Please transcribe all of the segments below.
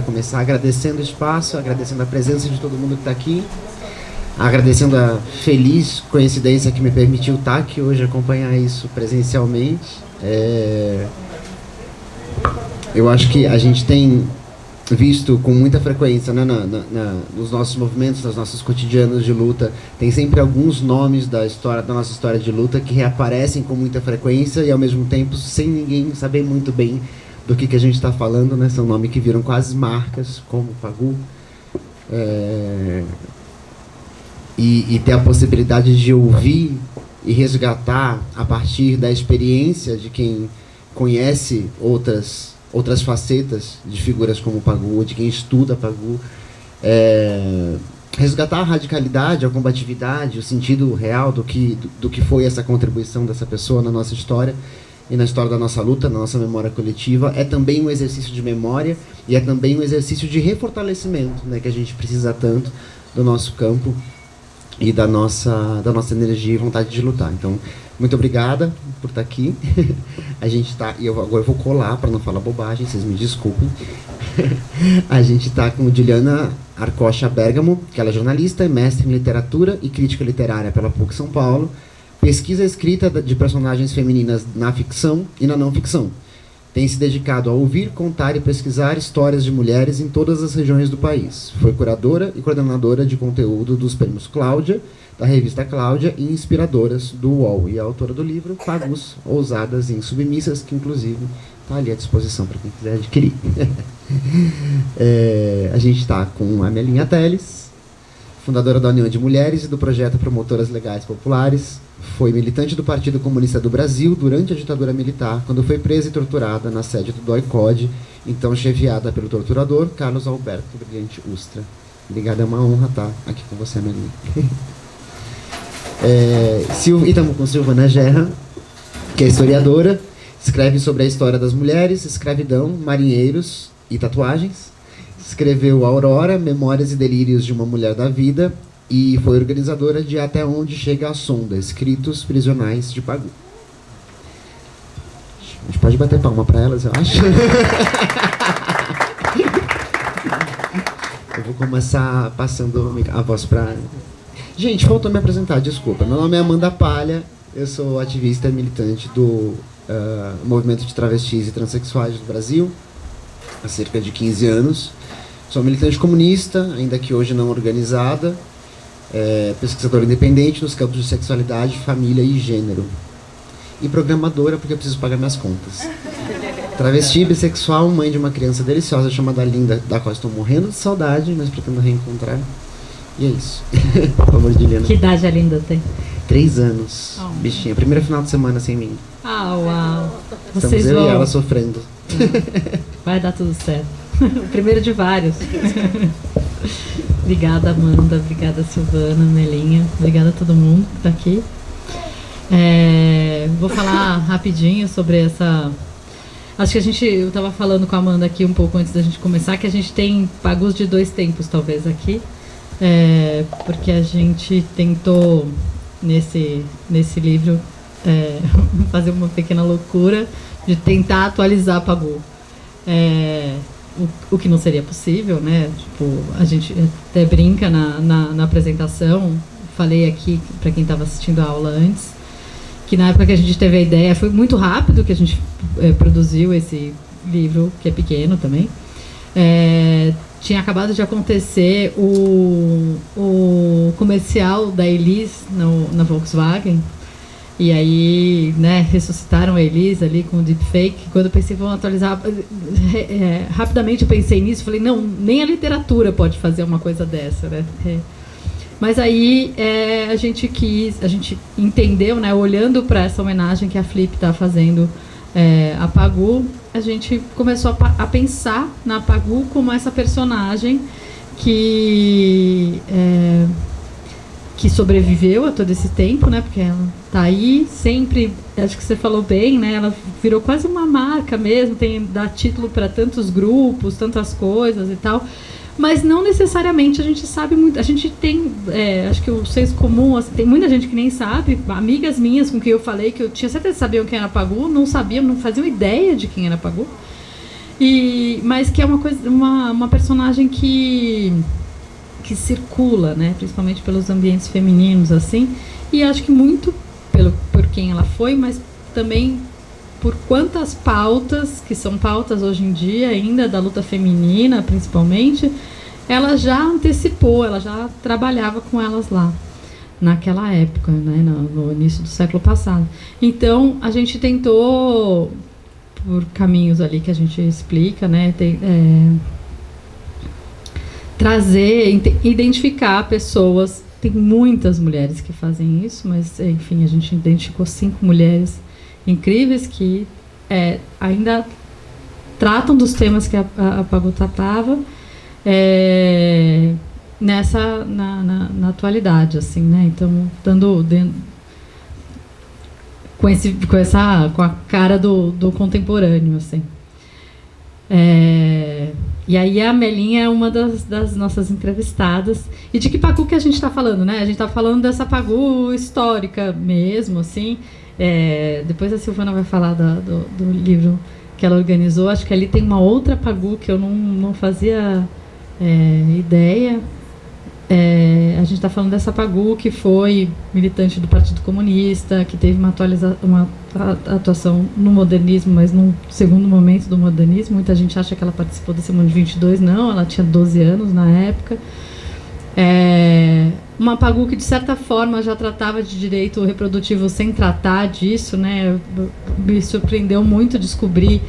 começar agradecendo o espaço, agradecendo a presença de todo mundo que está aqui, agradecendo a feliz coincidência que me permitiu estar aqui hoje, acompanhar isso presencialmente. Eu acho que a gente tem visto com muita frequência, né, nos nossos movimentos, nos nossos cotidianos de luta, tem sempre alguns nomes da nossa história de luta que reaparecem com muita frequência e ao mesmo tempo sem ninguém saber muito bem do que a gente está falando, né? São nomes que viram quase marcas, como Pagu. E ter a possibilidade de ouvir e resgatar a partir da experiência de quem conhece outras facetas de figuras como Pagu, de quem estuda Pagu, resgatar a radicalidade, a combatividade, o sentido real do que foi essa contribuição dessa pessoa na nossa história e na história da nossa luta, na nossa memória coletiva, é também um exercício de memória e é também um exercício de refortalecimento, né, que a gente precisa tanto do nosso campo e da nossa energia e vontade de lutar. Então, muito obrigada por estar aqui. A gente está, e agora eu vou colar para não falar bobagem, vocês me desculpem. A gente está com Juliana Arcocha Bergamo, que ela é jornalista, mestre em literatura e crítica literária pela PUC São Paulo, pesquisa escrita de personagens femininas na ficção e na não ficção. Tem se dedicado a ouvir, contar e pesquisar histórias de mulheres em todas as regiões do país. Foi curadora e coordenadora de conteúdo dos prêmios Cláudia, da revista Cláudia, e inspiradoras do UOL. E é autora do livro Pagus, Ousadas e Insubmissas, que inclusive está ali à disposição para quem quiser adquirir. A gente está com a Melinha Teles, fundadora da União de Mulheres e do projeto Promotoras Legais Populares. Foi militante do Partido Comunista do Brasil durante a ditadura militar, quando foi presa e torturada na sede do DOI-CODE, então chefiada pelo torturador Carlos Alberto Brilhante Ustra. Obrigado, é uma honra estar aqui com você, Melinha. E estamos com Silvana Gerra, que é historiadora, escreve sobre a história das mulheres, escravidão, marinheiros e tatuagens. Escreveu Aurora, Memórias e Delírios de uma Mulher da Vida, e foi organizadora de Até Onde Chega a Sonda, Escritos Prisionais de Pagu. A gente pode bater palma para elas, eu acho. Eu vou começar passando a voz para... Gente, faltou me apresentar, desculpa. Meu nome é Amanda Palha, eu sou ativista e militante do movimento de travestis e transexuais do Brasil, há cerca de 15 anos. Sou militante comunista, ainda que hoje não organizada, pesquisadora independente nos campos de sexualidade, família e gênero. E programadora, porque eu preciso pagar minhas contas. Travesti, bissexual, mãe de uma criança deliciosa chamada Linda, da qual estou morrendo de saudade, mas pretendo reencontrar. E é isso. Por favor, Juliana. Que idade a Linda tem? 3 anos. Oh. Bichinha. Primeira final de semana sem mim. Ah, uau. Estamos eu e ela sofrendo. Vai dar tudo certo. O primeiro de vários. Obrigada, Amanda. Obrigada, Silvana, Melinha. Obrigada a todo mundo que está aqui. Vou falar rapidinho sobre essa... Acho que eu estava falando com a Amanda aqui um pouco antes da gente começar, que a gente tem Pagus de 2 tempos, talvez, aqui. Porque a gente tentou, nesse livro, fazer uma pequena loucura de tentar atualizar Pagu. O que não seria possível, né? Tipo, a gente até brinca na apresentação, falei aqui para quem estava assistindo a aula antes, que na época que a gente teve a ideia, foi muito rápido que a gente produziu esse livro, que é pequeno também. Tinha acabado de acontecer o comercial da Elis na Volkswagen, e aí, né, ressuscitaram a Elis ali com o deepfake. Quando eu pensei, vamos atualizar, rapidamente eu pensei nisso, falei, não, nem a literatura pode fazer uma coisa dessa, né? Mas aí a gente entendeu, né, olhando para essa homenagem que a Flip está fazendo a Pagu, a gente começou a pensar na Pagu como essa personagem que sobreviveu a todo esse tempo, né? Porque ela tá aí sempre, acho que você falou bem, né? Ela virou quase uma marca mesmo, dá título para tantos grupos, tantas coisas e tal. Mas não necessariamente a gente sabe muito. A gente tem, acho que o senso comum, assim, tem muita gente que nem sabe. Amigas minhas com quem eu falei que eu tinha certeza que sabiam quem era Pagu, não sabiam, não faziam ideia de quem era Pagu. Mas que é uma personagem que circula, né, principalmente pelos ambientes femininos, assim, e acho que muito por quem ela foi, mas também por quantas pautas, que são pautas hoje em dia ainda, da luta feminina, principalmente, ela já antecipou, ela já trabalhava com elas lá, naquela época, né, no início do século passado. Então, a gente tentou, por caminhos ali que a gente explica, né, trazer, identificar pessoas. Tem muitas mulheres que fazem isso, mas, enfim, a gente identificou 5 mulheres incríveis que ainda tratam dos temas que a Pagô tratava na atualidade, assim, né? Então, com a cara do contemporâneo, assim. E aí a Melinha é uma das nossas entrevistadas. E de que Pagô que a gente está falando, né? A gente está falando dessa Pagô histórica mesmo, assim. Depois a Silvana vai falar do livro que ela organizou. Acho que ali tem uma outra Pagô que eu não fazia ideia. A gente está falando dessa Pagô que foi militante do Partido Comunista, que teve uma atuação no modernismo, mas num segundo momento do modernismo. Muita gente acha que ela participou da Semana de 22, não, ela tinha 12 anos na época. Uma Pagô que, de certa forma, já tratava de direito reprodutivo sem tratar disso, né? Me surpreendeu muito descobrir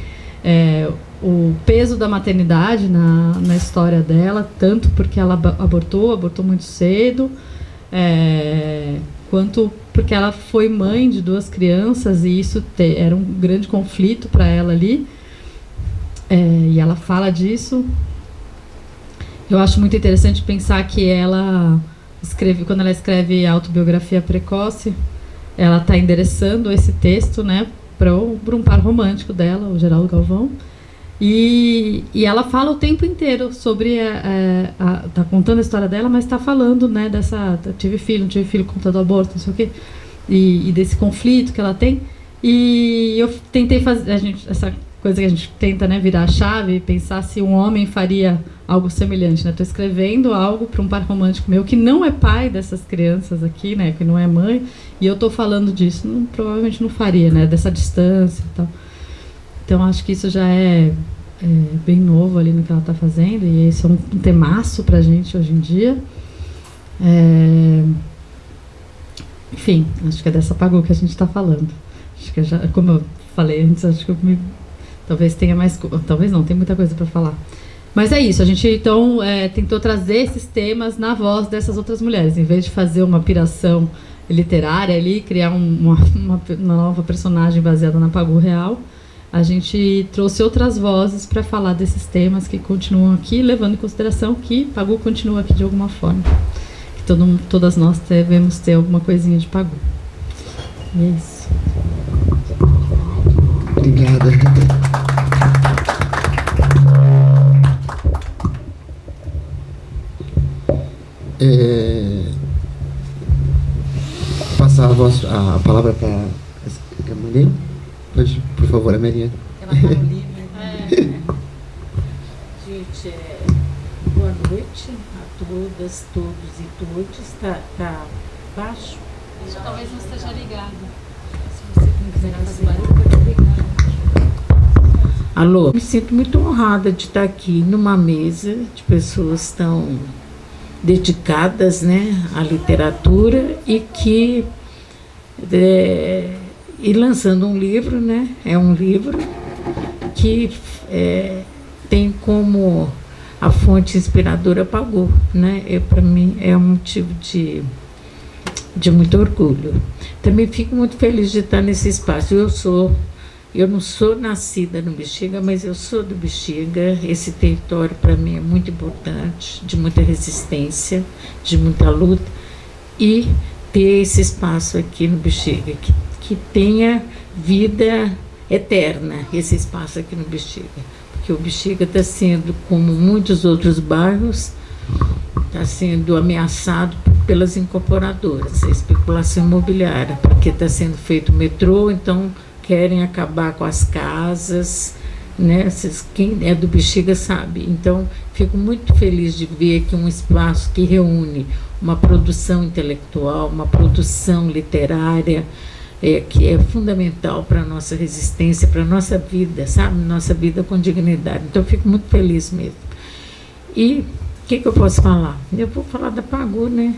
o peso da maternidade na história dela, tanto porque ela abortou muito cedo, quanto porque ela foi mãe de 2 crianças, e isso era um grande conflito para ela ali, e ela fala disso. Eu acho muito interessante pensar que quando ela escreve Autobiografia Precoce, ela está endereçando esse texto, né, para um par romântico dela, o Geraldo Galvão. E ela fala o tempo inteiro sobre tá contando a história dela, mas está falando, né, tive filho, não tive filho, conta do aborto, não sei o quê, e desse conflito que ela tem. E eu tentei fazer essa coisa que a gente tenta, né, virar a chave e pensar se um homem faria algo semelhante, né? Estou escrevendo algo para um par romântico meu que não é pai dessas crianças aqui, né, que não é mãe, e eu estou falando disso, provavelmente não faria, né, dessa distância e tal. Então, acho que isso já é bem novo ali no que ela está fazendo, e isso é um temaço para a gente hoje em dia. Enfim, acho que é dessa Pagô que a gente está falando. Acho que como eu falei antes, acho que talvez tenha mais... Talvez não, tem muita coisa para falar. Mas é isso, a gente então tentou trazer esses temas na voz dessas outras mulheres, em vez de fazer uma piração literária ali, criar uma nova personagem baseada na Pagô real. A gente trouxe outras vozes para falar desses temas que continuam aqui, levando em consideração que Pagô continua aqui de alguma forma. Que todas nós devemos ter alguma coisinha de Pagô. E é isso. Obrigada. Passar a palavra para a Maria. Pode, por favor, a Maria. Ela está no livro. Gente, boa noite a todas, todos e todas. Está baixo? Talvez não esteja ligado. Se você não quiser fazer barulho, pode ligar. Alô? Me sinto muito honrada de estar aqui numa mesa de pessoas tão dedicadas, né, à literatura e que... E lançando um livro, né? É um livro que tem como a fonte inspiradora Pagô, né? Para mim é um motivo de muito orgulho. Também fico muito feliz de estar nesse espaço. Eu não sou nascida no Bexiga, mas eu sou do Bexiga. Esse território para mim é muito importante, de muita resistência, de muita luta, e ter esse espaço aqui no Bexiga que tenha vida eterna, esse espaço aqui no Bexiga. Porque o Bexiga está sendo, como muitos outros bairros, está sendo ameaçado pelas incorporadoras, a especulação imobiliária, porque está sendo feito o metrô, então querem acabar com as casas, né? Quem é do Bexiga sabe. Então, fico muito feliz de ver que um espaço que reúne uma produção intelectual, uma produção literária, que é fundamental para a nossa resistência, para a nossa vida, sabe? Nossa vida com dignidade. Então, eu fico muito feliz mesmo. E o que eu posso falar? Eu vou falar da Pagu, né?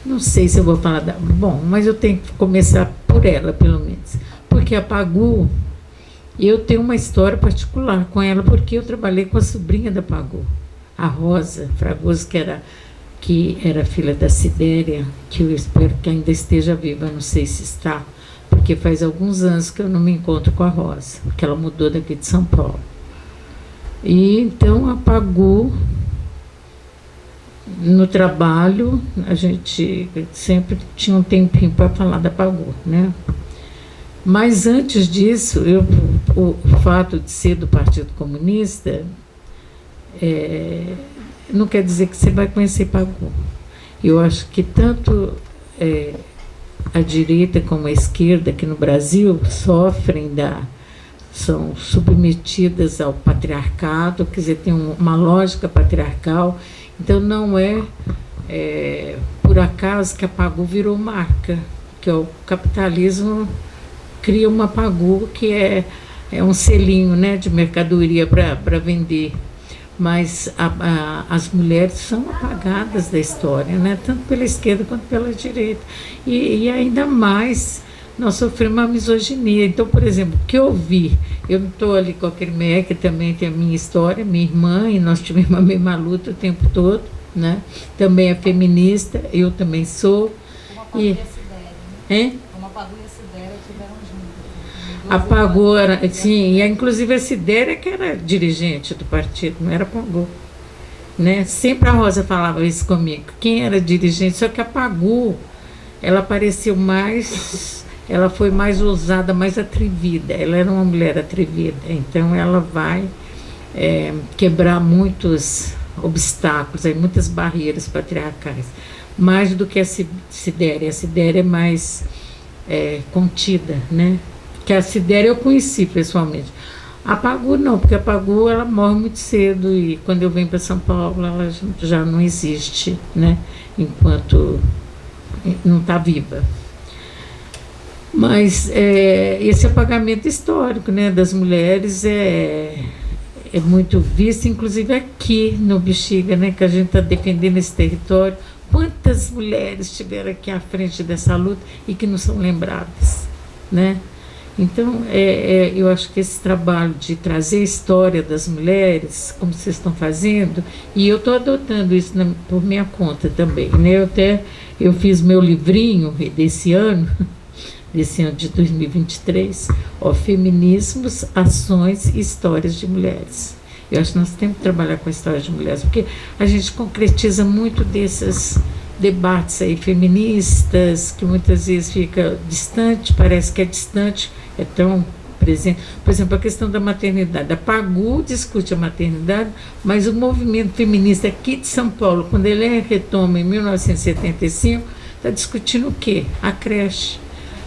Não sei se eu vou falar da... Bom, mas eu tenho que começar por ela, pelo menos. Porque a Pagu, eu tenho uma história particular com ela, porque eu trabalhei com a sobrinha da Pagu, a Rosa Fragoso, que era filha da Sidéria, que eu espero que ainda esteja viva, não sei se está, porque faz alguns anos que eu não me encontro com a Rosa, porque ela mudou daqui de São Paulo. E então a Pagu, no trabalho, a gente sempre tinha um tempinho para falar da Pagu, né? Mas antes disso, o fato de ser do Partido Comunista não quer dizer que você vai conhecer Pagu. Eu acho que tanto a direita como a esquerda aqui no Brasil são submetidas ao patriarcado, quer dizer, tem uma lógica patriarcal. Então, não é por acaso que a Pagu virou marca, que o capitalismo cria uma Pagu que é um selinho, né, de mercadoria para vender. Mas as mulheres são apagadas da história, né, tanto pela esquerda quanto pela direita. E ainda mais, nós sofremos uma misoginia. Então, por exemplo, o que eu vi, eu não estou ali com a Crimeia, que também tem a minha história, minha irmã, e nós tivemos a mesma luta o tempo todo, né? Também é feminista, eu também sou. Como a Pagu e a Sidéria, né? Como a Pagu e a Sidéria tiveram juntas. A Pagu era, sim, e inclusive a Sidéria que era dirigente do partido, não era a Pagu, né? Sempre a Rosa falava isso comigo, quem era dirigente, só que a Pagu, ela apareceu mais... Ela foi mais ousada, mais atrevida. Ela era uma mulher atrevida. Então, ela vai quebrar muitos obstáculos, muitas barreiras patriarcais. Mais do que a Sidéria. A Sidéria é mais contida, né? Que a Sidéria eu conheci pessoalmente. A Pagu não, porque a Pagu ela morre muito cedo e quando eu venho para São Paulo ela já não existe, né? Enquanto não está viva. Mas esse apagamento histórico, né, das mulheres é muito visto, inclusive aqui no Bexiga, né, que a gente está defendendo esse território. Quantas mulheres estiveram aqui à frente dessa luta e que não são lembradas, né? Então, eu acho que esse trabalho de trazer a história das mulheres, como vocês estão fazendo, e eu estou adotando isso por minha conta também, né? Eu fiz meu livrinho desse ano de 2023, Feminismos, Ações e Histórias de Mulheres. Eu acho que nós temos que trabalhar com a história de mulheres, porque a gente concretiza muito desses debates aí feministas, que muitas vezes fica distante, parece que é distante, é tão presente. Por exemplo, a questão da maternidade. A Pagu discute a maternidade, mas o movimento feminista aqui de São Paulo, quando ele retoma em 1975, está discutindo o quê? A creche.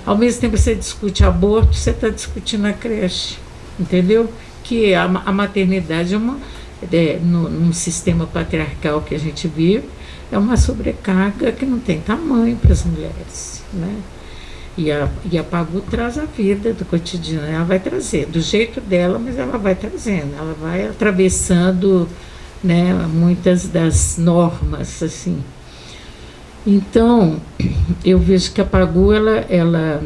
Ao mesmo tempo que você discute aborto, você está discutindo a creche, entendeu? Que a maternidade num sistema patriarcal que a gente vive, é uma sobrecarga que não tem tamanho para as mulheres, né? E a Pagu traz a vida do cotidiano, ela vai trazer, do jeito dela, mas ela vai trazendo, ela vai atravessando, né, muitas das normas, assim. Então, eu vejo que a Pagu, ela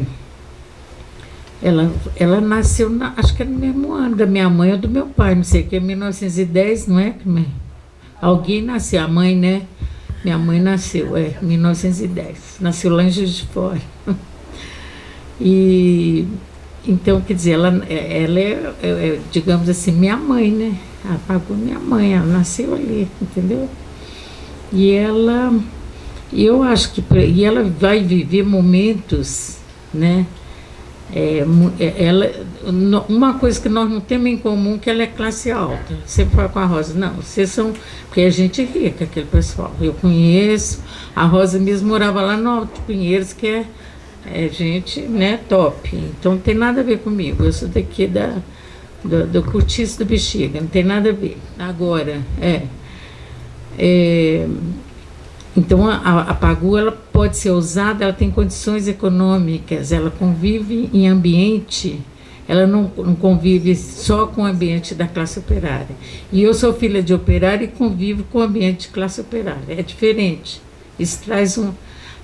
nasceu, acho que é no mesmo ano da minha mãe ou do meu pai, não sei, que é 1910, não é? Alguém nasceu, a mãe, né? Minha mãe nasceu, em 1910, nasceu lá em Juiz de Fora. E, então, quer dizer, ela é, digamos assim, minha mãe, né? A Pagu é minha mãe, ela nasceu ali, entendeu? E eu acho que ela vai viver momentos, né? Uma coisa que nós não temos em comum, que ela é classe alta. Você fala com a Rosa, não, vocês são, porque é gente rica, aquele pessoal. Eu conheço, a Rosa mesmo morava lá no Alto Pinheiros, que é gente, né, top. Então não tem nada a ver comigo. Eu sou daqui do cortiço do Bexiga, não tem nada a ver. Agora, então a Pagu, ela pode ser usada, ela tem condições econômicas, ela convive em ambiente, ela não convive só com o ambiente da classe operária. E eu sou filha de operário e convivo com o ambiente de classe operária, é diferente. Isso traz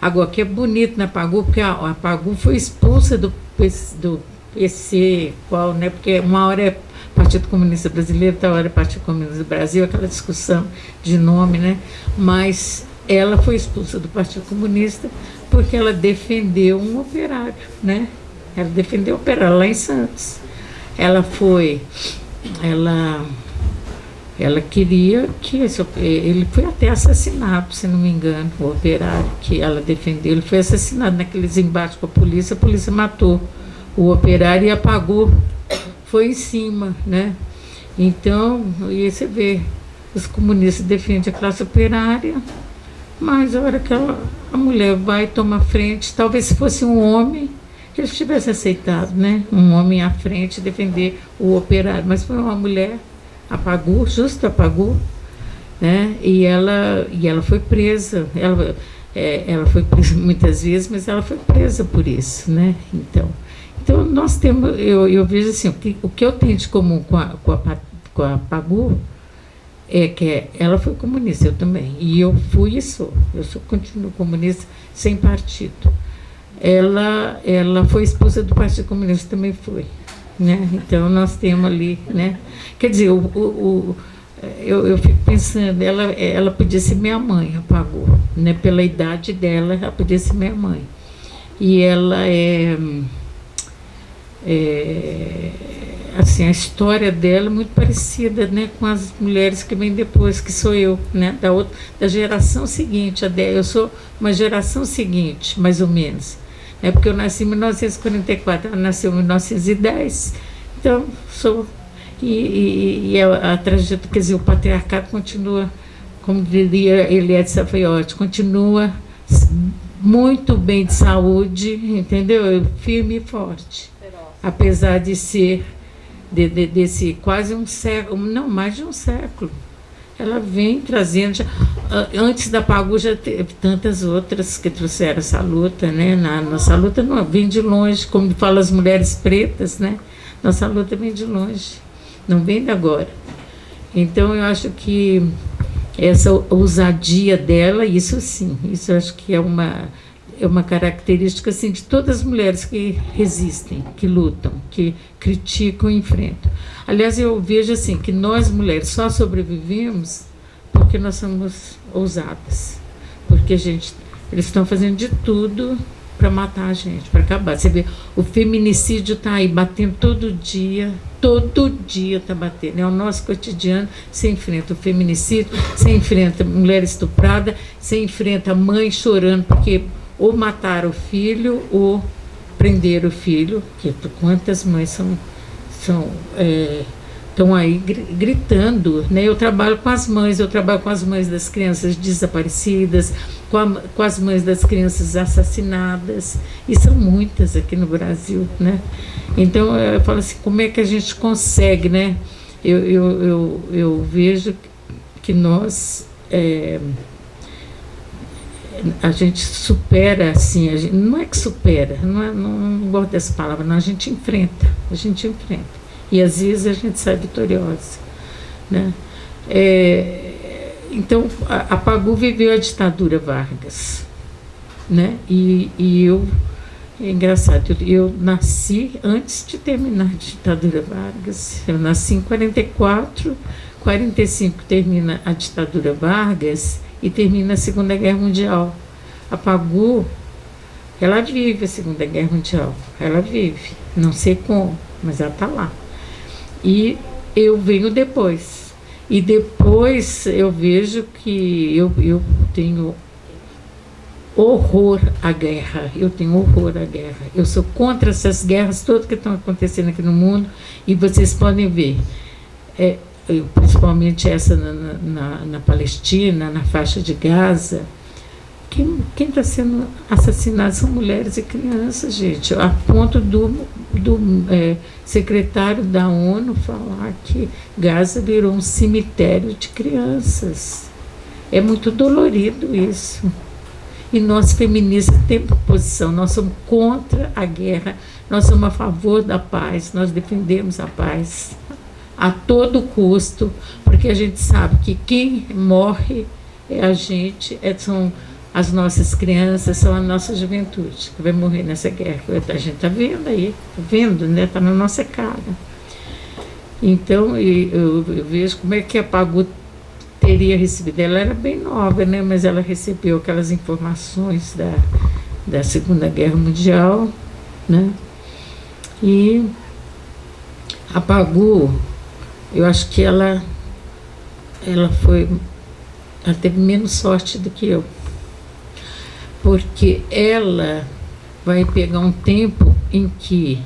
Agora, o que é bonito na Pagu, porque a Pagu foi expulsa do PC, né? Porque uma hora é Partido Comunista Brasileiro, outra hora é Partido Comunista do Brasil, aquela discussão de nome, né? Mas ela foi expulsa do Partido Comunista porque ela defendeu um operário, né? Ela defendeu o operário lá em Santos. Ela queria que ele foi até assassinado, se não me engano, o operário que ela defendeu. Ele foi assassinado naqueles embates com a polícia matou o operário e apagou, foi em cima, né? Então, e você vê, os comunistas defendem a classe operária, mas a hora que a mulher vai tomar frente, talvez se fosse um homem, que eles tivessem aceitado, né? Um homem à frente defender o operário, mas foi uma mulher, apagou, justo apagou, né? E ela foi presa, ela foi presa muitas vezes, mas ela foi presa por isso, né? Então nós temos, eu vejo assim, o que eu tenho de comum com a Pagu é que ela foi comunista, eu também, e eu fui e sou, continuo comunista sem partido. Ela foi expulsa do Partido Comunista, também foi, né? Então nós temos ali, né? Quer dizer, eu fico pensando, ela podia ser minha mãe, a Pagu, né? Pela idade dela, ela podia ser minha mãe. E ela assim, a história dela é muito parecida, né, com as mulheres que vêm depois, que sou eu, né, da geração seguinte. Eu sou uma geração seguinte, mais ou menos, né, porque eu nasci em 1944, ela nasceu em 1910, então sou. E a trajetória, quer dizer, o patriarcado continua, como diria Eliette Safaiotti, continua muito bem de saúde, entendeu? Firme e forte. Apesar de ser desse quase um século, não, mais de um século. Ela vem trazendo, antes da Pagu já teve tantas outras que trouxeram essa luta, né? Nossa luta não vem de longe, como falam as mulheres pretas, né? Nossa luta vem de longe, não vem de agora. Então eu acho que essa ousadia dela, isso sim, isso eu acho que é uma característica assim, de todas as mulheres que resistem, que lutam, que criticam e enfrentam. Aliás, eu vejo assim, que nós mulheres só sobrevivemos porque nós somos ousadas, porque eles estão fazendo de tudo para matar a gente, para acabar. Você vê, o feminicídio está aí batendo todo dia está batendo. É o nosso cotidiano. Você enfrenta o feminicídio, você enfrenta mulher estuprada, você enfrenta mãe chorando porque ou mataram o filho ou prenderam o filho, que quantas mães estão aí gritando, né? Eu trabalho com as mães das crianças desaparecidas, com as mães das crianças assassinadas, e são muitas aqui no Brasil, né? Então eu falo assim, como é que a gente consegue, né? Eu vejo que nós a gente supera, assim, não é que supera, não gosto dessa palavra, não, a gente enfrenta, e às vezes a gente sai vitoriosa, né? Então a Pagu viveu a ditadura Vargas, né? E eu, é engraçado, eu nasci antes de terminar a ditadura Vargas. Eu nasci em 44, 45 termina a ditadura Vargas e termina a Segunda Guerra Mundial. A Pagu, ela vive a Segunda Guerra Mundial, ela vive, não sei como, mas ela está lá. E eu venho depois. E depois eu vejo que eu tenho horror à guerra. Eu sou contra essas guerras todas que estão acontecendo aqui no mundo. E vocês podem ver, principalmente essa na Palestina, na faixa de Gaza. Quem está sendo assassinado são mulheres e crianças, gente, a ponto do secretário da ONU falar que Gaza virou um cemitério de crianças. É muito dolorido isso. E nós, feministas, temos posição. Nós somos contra a guerra, nós somos a favor da paz, nós defendemos a paz a todo custo, porque a gente sabe que quem morre é a gente, são as nossas crianças, são a nossa juventude que vai morrer nessa guerra. A gente está vendo aí, está vendo, né? Está na nossa cara. Então, eu vejo como é que a Pagu teria recebido. Ela era bem nova, né? Mas ela recebeu aquelas informações da Segunda Guerra Mundial, né? E a Pagu, eu acho que ela teve menos sorte do que eu, porque ela vai pegar um tempo em que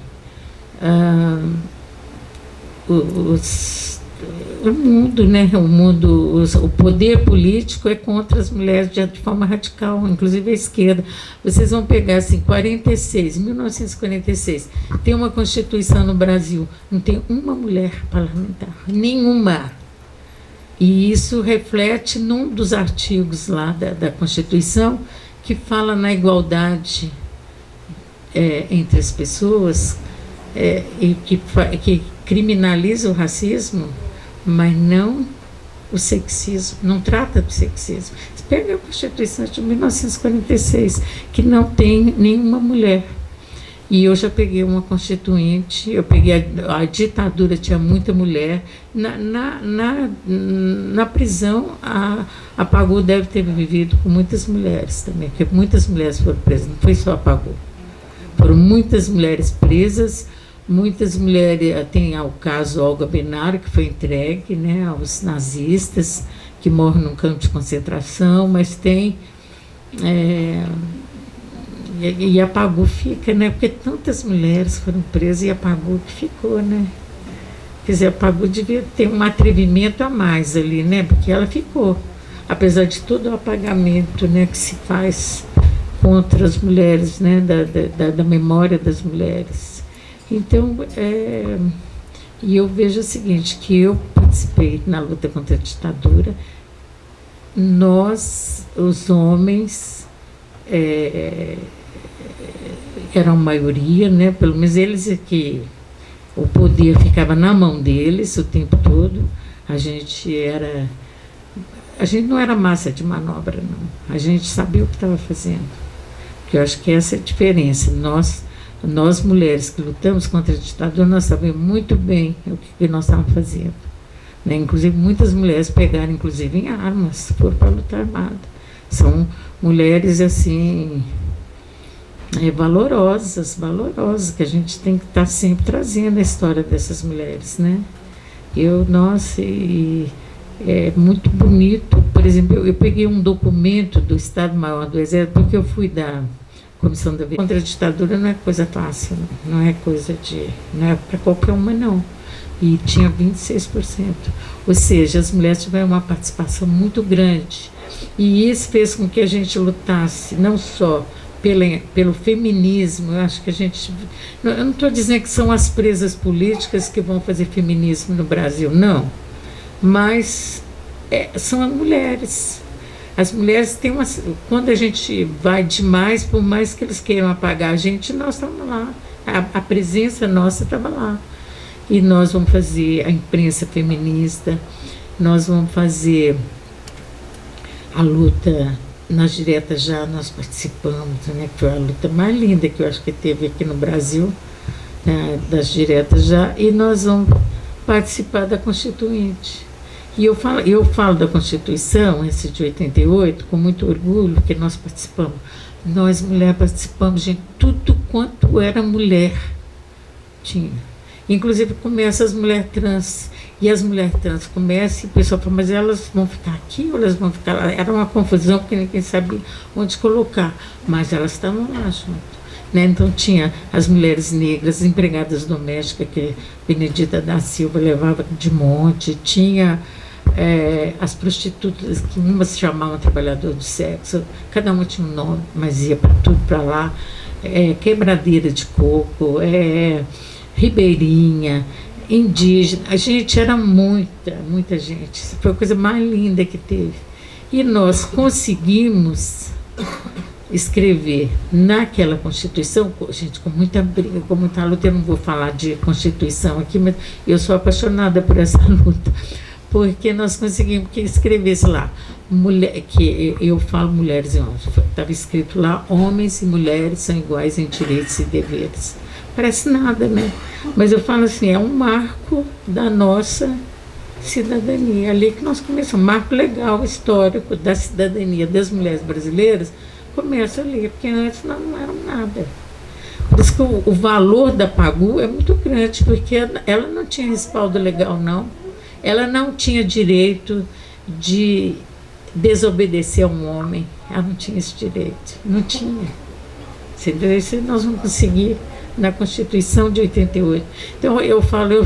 o mundo, né, o poder político é contra as mulheres de forma radical, inclusive a esquerda. Vocês vão pegar assim, 1946, tem uma Constituição no Brasil, não tem uma mulher parlamentar, nenhuma. E isso reflete num dos artigos lá da Constituição, que fala na igualdade entre as pessoas, e que criminaliza o racismo, mas não o sexismo, não trata do sexismo. Você pega a Constituição de 1946, que não tem nenhuma mulher. E eu já peguei uma constituinte, eu peguei a ditadura, tinha muita mulher. Na prisão, a Pagu deve ter vivido com muitas mulheres também, porque muitas mulheres foram presas, não foi só a Pagu. Foram muitas mulheres presas, muitas mulheres, tem o caso Olga Benário, que foi entregue, né, aos nazistas, que morrem num campo de concentração, mas tem... E a Pagu fica, né? Porque tantas mulheres foram presas e a Pagu que ficou, né? Quer dizer, a Pagu devia ter um atrevimento a mais ali, né? Porque ela ficou, apesar de todo o apagamento, né, que se faz contra as mulheres, né? Da memória das mulheres. Então, e eu vejo o seguinte, que eu participei na luta contra a ditadura, nós, os homens, eram maioria, né? Pelo menos eles que o poder ficava na mão deles o tempo todo. A gente não era massa de manobra, não. A gente sabia o que estava fazendo. Porque eu acho que essa é a diferença. Nós mulheres que lutamos contra a ditadura, nós sabemos muito bem o que nós estávamos fazendo, né? Inclusive, muitas mulheres pegaram, inclusive, em armas, foram para a luta armada. São mulheres, assim... valorosas, que a gente tem que estar sempre trazendo a história dessas mulheres, né? Nossa, é muito bonito. Por exemplo, eu peguei um documento do Estado-Maior do Exército, porque eu fui da Comissão da Vida contra a Ditadura, não é coisa fácil, não é para qualquer uma, não. E tinha 26%. Ou seja, as mulheres tiveram uma participação muito grande. E isso fez com que a gente lutasse, não só pelo feminismo. Eu acho que a gente... Eu não estou dizendo que são as presas políticas que vão fazer feminismo no Brasil, não. Mas são as mulheres. As mulheres têm uma... Quando a gente vai demais, por mais que eles queiram apagar a gente, nós estamos lá. A presença nossa estava lá. E nós vamos fazer a imprensa feminista, nós vamos fazer a luta... Nas diretas já nós participamos, né, que foi a luta mais linda que eu acho que teve aqui no Brasil, né, das diretas já, e nós vamos participar da Constituinte. E eu falo da Constituição, esse de 88, com muito orgulho, porque nós participamos. Nós, mulheres, participamos, gente, tudo quanto era mulher tinha. Inclusive começa as mulheres trans. E as mulheres trans começam e o pessoal fala, mas elas vão ficar aqui ou elas vão ficar lá? Era uma confusão porque ninguém sabia onde colocar. Mas elas estavam lá junto, né? Então tinha as mulheres negras, empregadas domésticas, que Benedita da Silva levava de monte. Tinha as prostitutas, que umas se chamavam trabalhador do sexo. Cada uma tinha um nome, mas ia para tudo para lá. quebradeira de coco, ribeirinha, indígena. A gente era muita gente. Foi a coisa mais linda que teve. E nós conseguimos escrever naquela Constituição, gente, com muita briga, com muita luta. Eu não vou falar de Constituição aqui, mas eu sou apaixonada por essa luta, porque nós conseguimos que escrevesse lá, que eu falo mulheres e homens, estava escrito lá, homens e mulheres são iguais em direitos e deveres. Parece nada, né? Mas eu falo assim, é um marco da nossa cidadania, ali que nós começamos, marco legal, histórico da cidadania das mulheres brasileiras, começa ali, porque antes não eram nada. Por isso que o valor da Pagu é muito grande, porque ela não tinha respaldo legal, não. Ela não tinha direito de desobedecer a um homem. Ela não tinha esse direito. Não tinha. Isso nós vamos conseguir na Constituição de 88. Então, eu falo, eu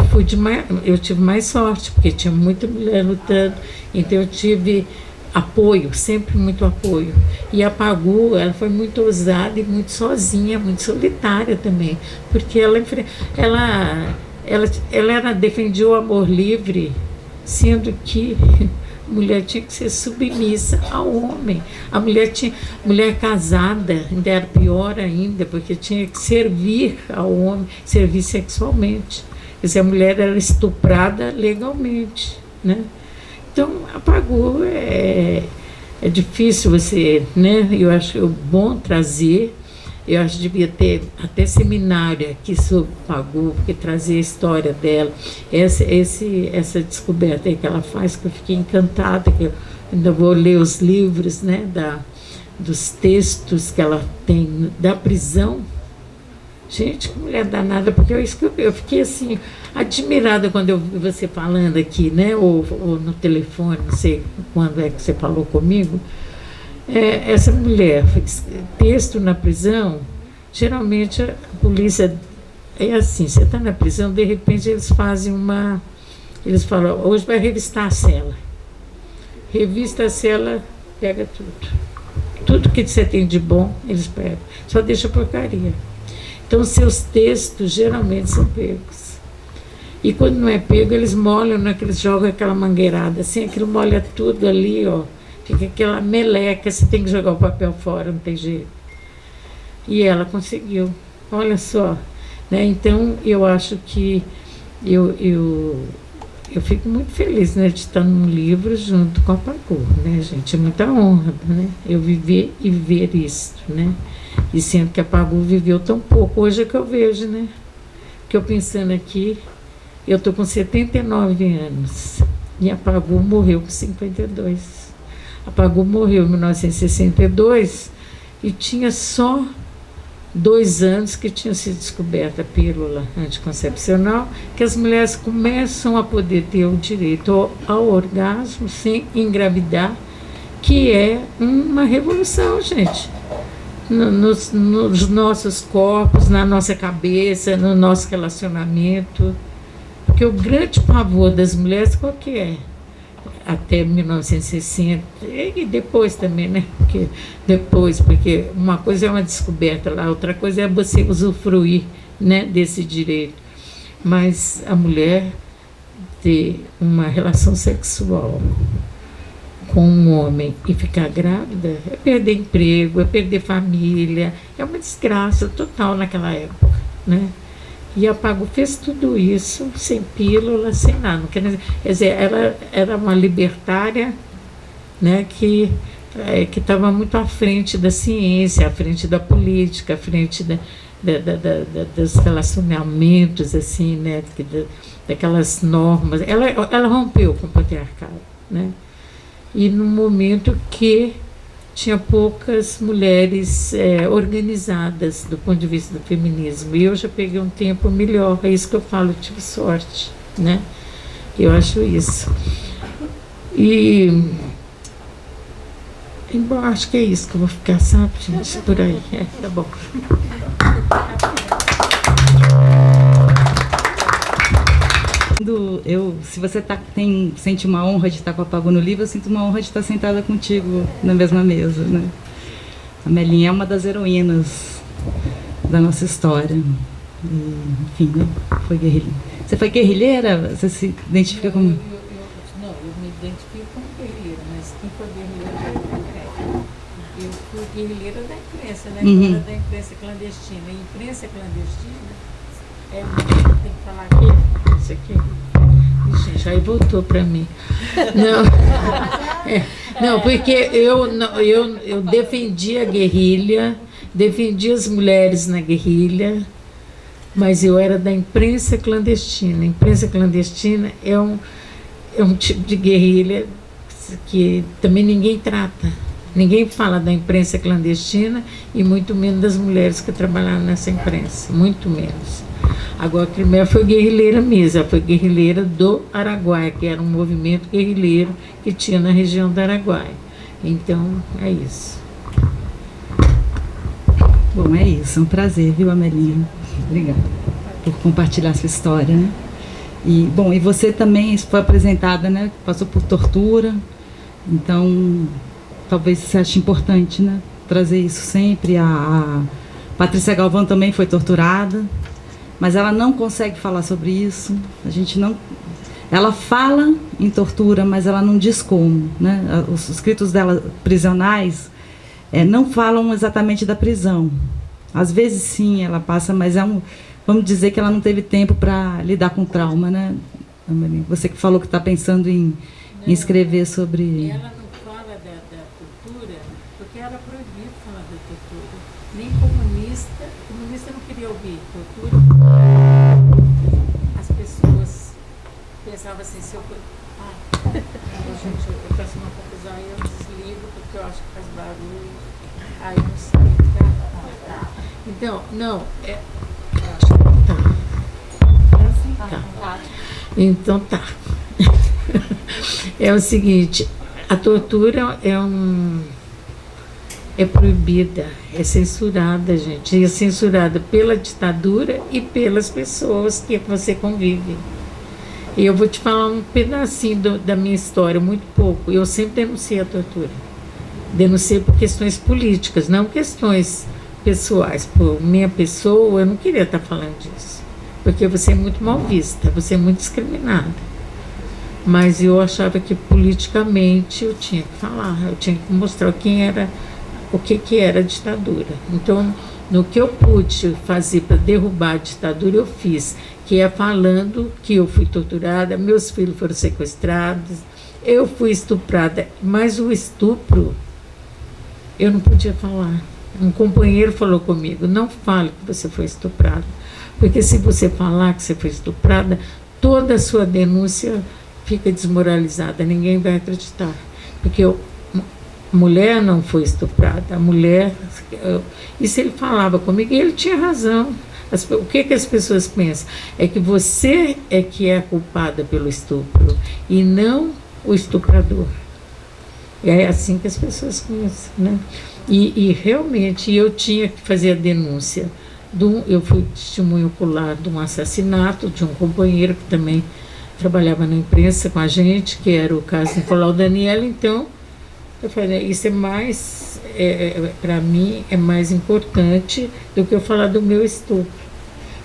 tive mais sorte, porque tinha muita mulher lutando, então eu tive apoio, sempre muito apoio. E a Pagu, ela foi muito ousada e muito sozinha, muito solitária também, porque ela defendia o amor livre, sendo que a mulher tinha que ser submissa ao homem. A mulher casada, ainda era pior ainda, porque tinha que servir ao homem, servir sexualmente. Quer dizer, a mulher era estuprada legalmente, né? Então, a Pagu é difícil você, né? Eu acho bom trazer, eu acho que devia ter até seminário aqui sobre Pagu, porque trazer a história dela, essa descoberta aí que ela faz, que eu fiquei encantada, que eu ainda vou ler os livros, né, dos textos que ela tem da prisão. Gente, que mulher danada, porque eu fiquei assim, admirada quando eu vi você falando aqui, né? Ou no telefone, não sei quando é que você falou comigo. Essa mulher, texto na prisão, geralmente a polícia é assim, você está na prisão, de repente eles falam, hoje vai revistar a cela. Revista a cela, pega tudo. Tudo que você tem de bom, eles pegam. Só deixa porcaria. Então, seus textos geralmente são pegos. E quando não é pego, eles molham, né, que eles jogam aquela mangueirada, assim, aquilo molha tudo ali, ó. Fica aquela meleca, você tem que jogar o papel fora, não tem jeito. E ela conseguiu, olha só. Né? Então, eu acho que eu fico muito feliz, né, de estar num livro junto com a Pagu, né, gente? É muita honra, né? Eu viver e ver isso, né? E sendo que a Pagu viveu tão pouco, hoje é que eu vejo, né? Que eu pensando aqui, eu estou com 79 anos e a Pagu morreu com 52. A Pagu morreu em 1962 e tinha só 2 anos que tinha sido descoberta a pílula anticoncepcional, que as mulheres começam a poder ter o direito ao orgasmo sem engravidar, que é uma revolução, gente. Nos nossos corpos, na nossa cabeça, no nosso relacionamento. Porque o grande pavor das mulheres, qual que é? Até 1960, e depois também, né? Porque uma coisa é uma descoberta lá, outra coisa é você usufruir, né, desse direito. Mas a mulher ter uma relação sexual com um homem e ficar grávida é perder emprego, é perder família, é uma desgraça total naquela época, né? E a Pagu fez tudo isso sem pílula, sem nada. Quer dizer, ela era uma libertária, né, que estava muito à frente da ciência, à frente da política, à frente dos relacionamentos, assim, né, daquelas normas. Ela rompeu com o patriarcado, né? E no momento que tinha poucas mulheres organizadas do ponto de vista do feminismo. E eu já peguei um tempo melhor, é isso que eu falo, eu tive sorte, né? Eu acho isso. E bom, acho que é isso que eu vou ficar, sabe, gente, por aí. Tá bom. Se você sente uma honra de estar com a Pagu no livro, eu sinto uma honra de estar sentada contigo na mesma mesa, né? A Melinha é uma das heroínas da nossa história. E, enfim, né? Foi guerrilheira. Você foi guerrilheira? Você se identifica como... Não, eu me identifico como guerrilheira, mas quem foi guerrilheira foi o Eu fui guerrilheira da imprensa, né? Agora da imprensa clandestina. A imprensa clandestina tem que falar aqui, isso aqui. Gente, aí voltou para mim. Não, porque eu defendi a guerrilha, defendi as mulheres na guerrilha, mas eu era da imprensa clandestina. A imprensa clandestina é um tipo de guerrilha que também ninguém trata. Ninguém fala da imprensa clandestina e muito menos das mulheres que trabalharam nessa imprensa, muito menos. Agora, a Crimeia foi guerrilheira mesmo, ela foi guerrilheira do Araguaia, que era um movimento guerrilheiro que tinha na região do Araguaia. Então, é isso. Bom, é isso, é um prazer, viu, Amelinha? Obrigada por compartilhar sua história, né? E, bom, e você também foi apresentada, né? Passou por tortura, então... Talvez você ache importante, né, trazer isso sempre. A Patrícia Galvão também foi torturada, mas ela não consegue falar sobre isso. A gente não... Ela fala em tortura, mas ela não diz como, né? Os escritos dela prisionais não falam exatamente da prisão. Às vezes, sim, ela passa, mas vamos dizer que ela não teve tempo para lidar com trauma, né? Você que falou que está pensando em escrever sobre... Comunista não queria ouvir tortura. As pessoas pensavam assim, se eu... gente, eu faço uma confusão e eu desligo porque eu acho que faz barulho. Aí eu não sei. Então, não, Então tá. É o seguinte, a tortura é proibida, é censurada, gente. E é censurada pela ditadura e pelas pessoas que você convive. E eu vou te falar um pedacinho da minha história, muito pouco. Eu sempre denunciei a tortura. Denunciei por questões políticas, não questões pessoais. Por minha pessoa, eu não queria estar falando disso. Porque você é muito mal vista, você é muito discriminada. Mas eu achava que politicamente eu tinha que falar, eu tinha que mostrar o que era a ditadura. Então, no que eu pude fazer para derrubar a ditadura, eu fiz, que é falando que eu fui torturada, meus filhos foram sequestrados, eu fui estuprada, mas o estupro, eu não podia falar. Um companheiro falou comigo, não fale que você foi estuprada, porque se você falar que você foi estuprada, toda a sua denúncia fica desmoralizada, ninguém vai acreditar, porque a mulher não foi estuprada, a mulher... Isso ele falava comigo e ele tinha razão. O que as pessoas pensam? É que você é que é culpada pelo estupro e não o estuprador. É assim que as pessoas pensam, né? E realmente eu tinha que fazer a denúncia. Eu fui testemunho ocular de um assassinato de um companheiro que também trabalhava na imprensa com a gente, que era o caso Nicolau Daniel. Então, eu falei, isso é mais, para mim, é mais importante do que eu falar do meu estupro.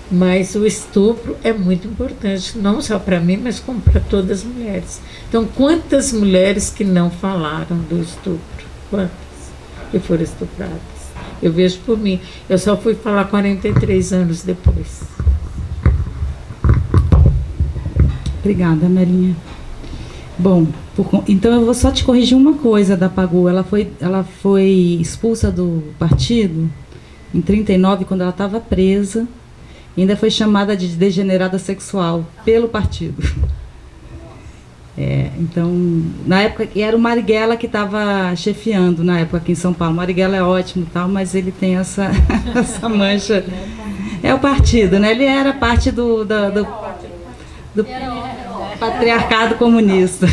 Mas o estupro é muito importante, não só para mim, mas como para todas as mulheres. Então, quantas mulheres que não falaram do estupro? Quantas que foram estupradas? Eu vejo por mim. Eu só fui falar 43 anos depois. Obrigada, Melinha. Bom, então eu vou só te corrigir uma coisa da Pagu. Ela foi expulsa do partido em 1939, quando ela estava presa. Ainda foi chamada de degenerada sexual pelo partido. Então, na época, era o Marighella que estava chefiando na época aqui em São Paulo. O Marighella é ótimo e tal, mas ele tem essa mancha. É o partido, né? Ele era parte do patriarcado comunista.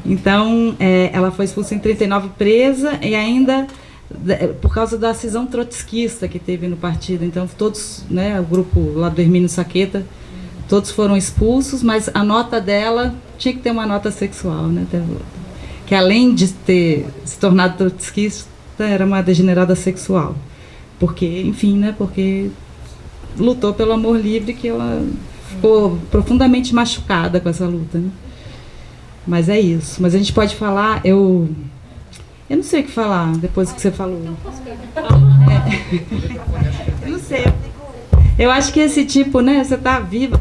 Então, ela foi expulsa em 1939, presa, e ainda por causa da cisão trotskista que teve no partido. Então, todos, né, o grupo lá do Hermínio Saqueta, todos foram expulsos, mas a nota dela tinha que ter uma nota sexual, né? Que além de ter se tornado trotskista, era uma degenerada sexual. porque, enfim, né, porque lutou pelo amor livre, que ela ficou profundamente machucada com essa luta, né? Mas é isso. Mas a gente pode falar, eu não sei o que falar depois que você falou. Eu não sei. Eu acho que esse tipo, né, você está viva.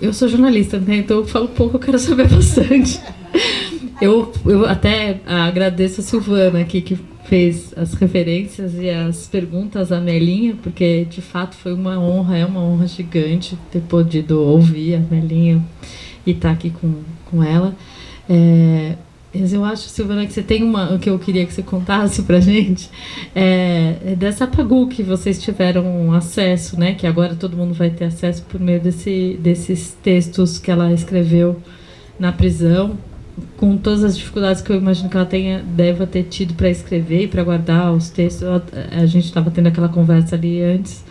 Eu sou jornalista, né? Então eu falo pouco, eu quero saber bastante. Eu até agradeço a Silvana aqui, que fez as referências e as perguntas à Melinha, porque de fato foi uma honra, é uma honra gigante ter podido ouvir a Melinha e estar aqui com ela. Mas eu acho, Silvana, que você tem o que eu queria que você contasse pra gente, dessa Pagu que vocês tiveram acesso, né? Que agora todo mundo vai ter acesso por meio desses textos que ela escreveu na prisão, com todas as dificuldades que eu imagino que ela deva ter tido para escrever e para guardar os textos. A gente estava tendo aquela conversa ali antes,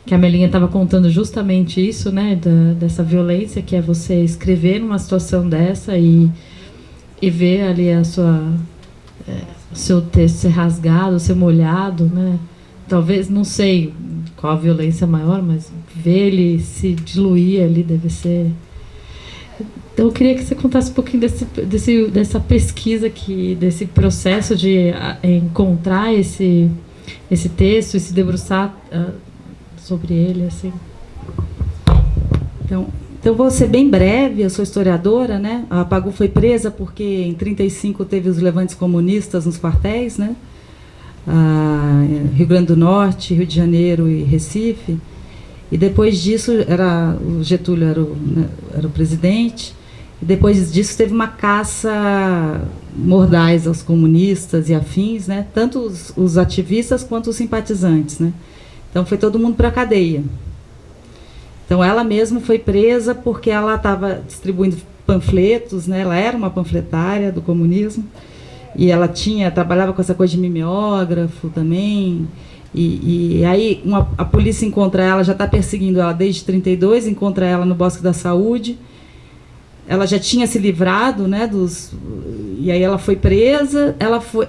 que a Melinha estava contando justamente isso, né? Dessa violência, que é você escrever numa situação dessa e ver ali o seu texto ser rasgado, ser molhado, né? Talvez, não sei qual a violência maior, mas ver ele se diluir ali deve ser... Então, eu queria que você contasse um pouquinho dessa pesquisa, desse processo de encontrar esse texto e se debruçar sobre ele, assim. Então, vou ser bem breve. Eu sou historiadora, né? A Pagu foi presa porque em 1935 teve os levantes comunistas nos quartéis, né? Rio Grande do Norte, Rio de Janeiro e Recife. E depois disso, o Getúlio era o presidente. E depois disso teve uma caça mordaz aos comunistas e afins, né? Tanto os ativistas quanto os simpatizantes, né? Então foi todo mundo para a cadeia. Então ela mesma foi presa porque ela estava distribuindo panfletos, né? Ela era uma panfletária do comunismo e ela trabalhava com essa coisa de mimeógrafo também. E aí a polícia encontra ela, já está perseguindo ela desde 1932, encontra ela no Bosque da Saúde. Ela já tinha se livrado, né, e aí ela foi presa.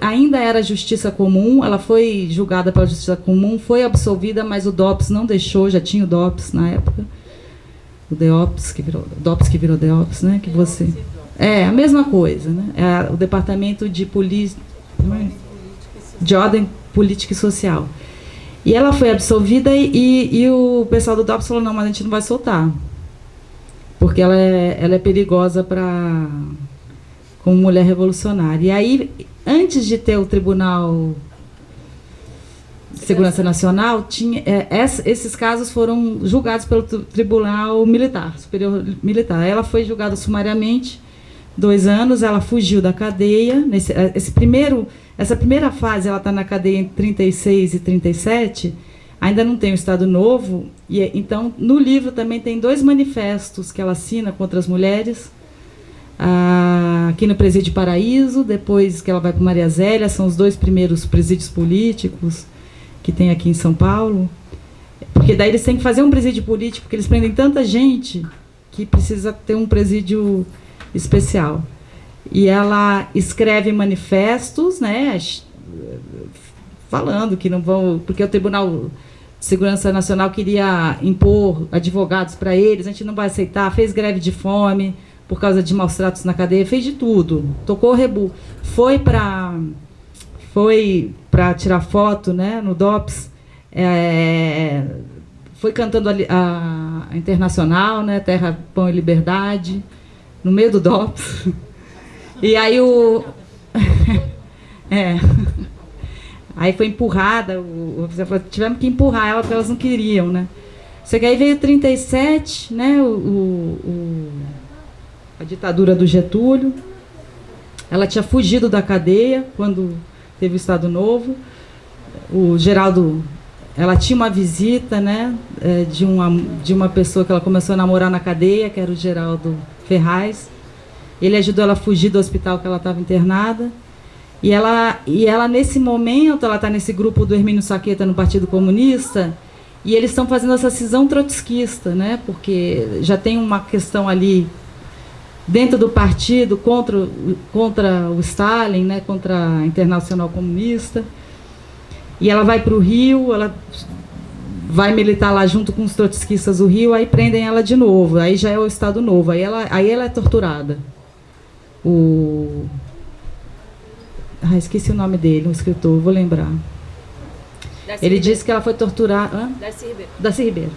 Ainda era justiça comum, ela foi julgada pela justiça comum, foi absolvida, mas o DOPS não deixou, já tinha o DOPS na época, o DOPS que virou DOPS, né, que você... a mesma coisa, né, o Departamento de Ordem Política e Social. E ela foi absolvida e o pessoal do DOPS falou, não, mas a gente não vai soltar, porque ela é perigosa como mulher revolucionária. E aí, antes de ter o Tribunal de Segurança Nacional, esses casos foram julgados pelo Tribunal Militar, Superior Militar. Ela foi julgada sumariamente, 2 anos, ela fugiu da cadeia. Essa primeira fase, ela está na cadeia em 1936 e 1937, ainda não tem o Estado Novo, e então no livro também tem 2 manifestos que ela assina contra as mulheres, aqui no Presídio Paraíso, depois que ela vai para Maria Zélia, são os 2 primeiros presídios políticos que tem aqui em São Paulo, porque daí eles têm que fazer um presídio político, porque eles prendem tanta gente que precisa ter um presídio especial. E ela escreve manifestos, né, falando que não vão, porque o Tribunal de Segurança Nacional queria impor advogados para eles, a gente não vai aceitar, fez greve de fome por causa de maus tratos na cadeia, fez de tudo, tocou o rebu, foi para tirar foto, né, no DOPS, foi cantando a Internacional, né, Terra, Pão e Liberdade, no meio do DOPS. E aí aí foi empurrada, tivemos que empurrar ela porque elas não queriam, né? Só que aí veio 1937, né? A ditadura do Getúlio. Ela tinha fugido da cadeia quando teve o Estado Novo. O Geraldo, ela tinha uma visita, né? De uma pessoa que ela começou a namorar na cadeia, que era o Geraldo Ferraz. Ele ajudou ela a fugir do hospital que ela estava internada. E ela, nesse momento, ela está nesse grupo do Hermínio Saqueta no Partido Comunista, e eles estão fazendo essa cisão trotskista, né? Porque já tem uma questão ali dentro do partido contra o Stalin, né, contra a Internacional Comunista. E ela vai para o Rio, ela vai militar lá junto com os trotskistas do Rio, aí prendem ela de novo, aí já é o Estado Novo, aí ela é torturada. Esqueci o nome dele, um escritor, vou lembrar. Ele disse que ela foi torturada... Darcy Ribeiro.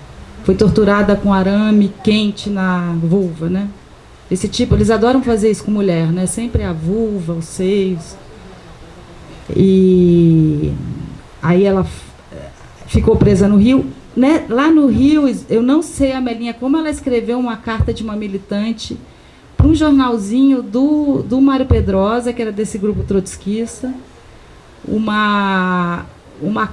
Foi torturada com arame quente na vulva, né? Esse tipo, eles adoram fazer isso com mulher, né? Sempre a vulva, os seios. E aí ela ficou presa no Rio. Né? Lá no Rio, eu não sei, Amelinha, como ela escreveu uma carta de uma militante para um jornalzinho do Mário Pedrosa, que era desse grupo trotskista, uma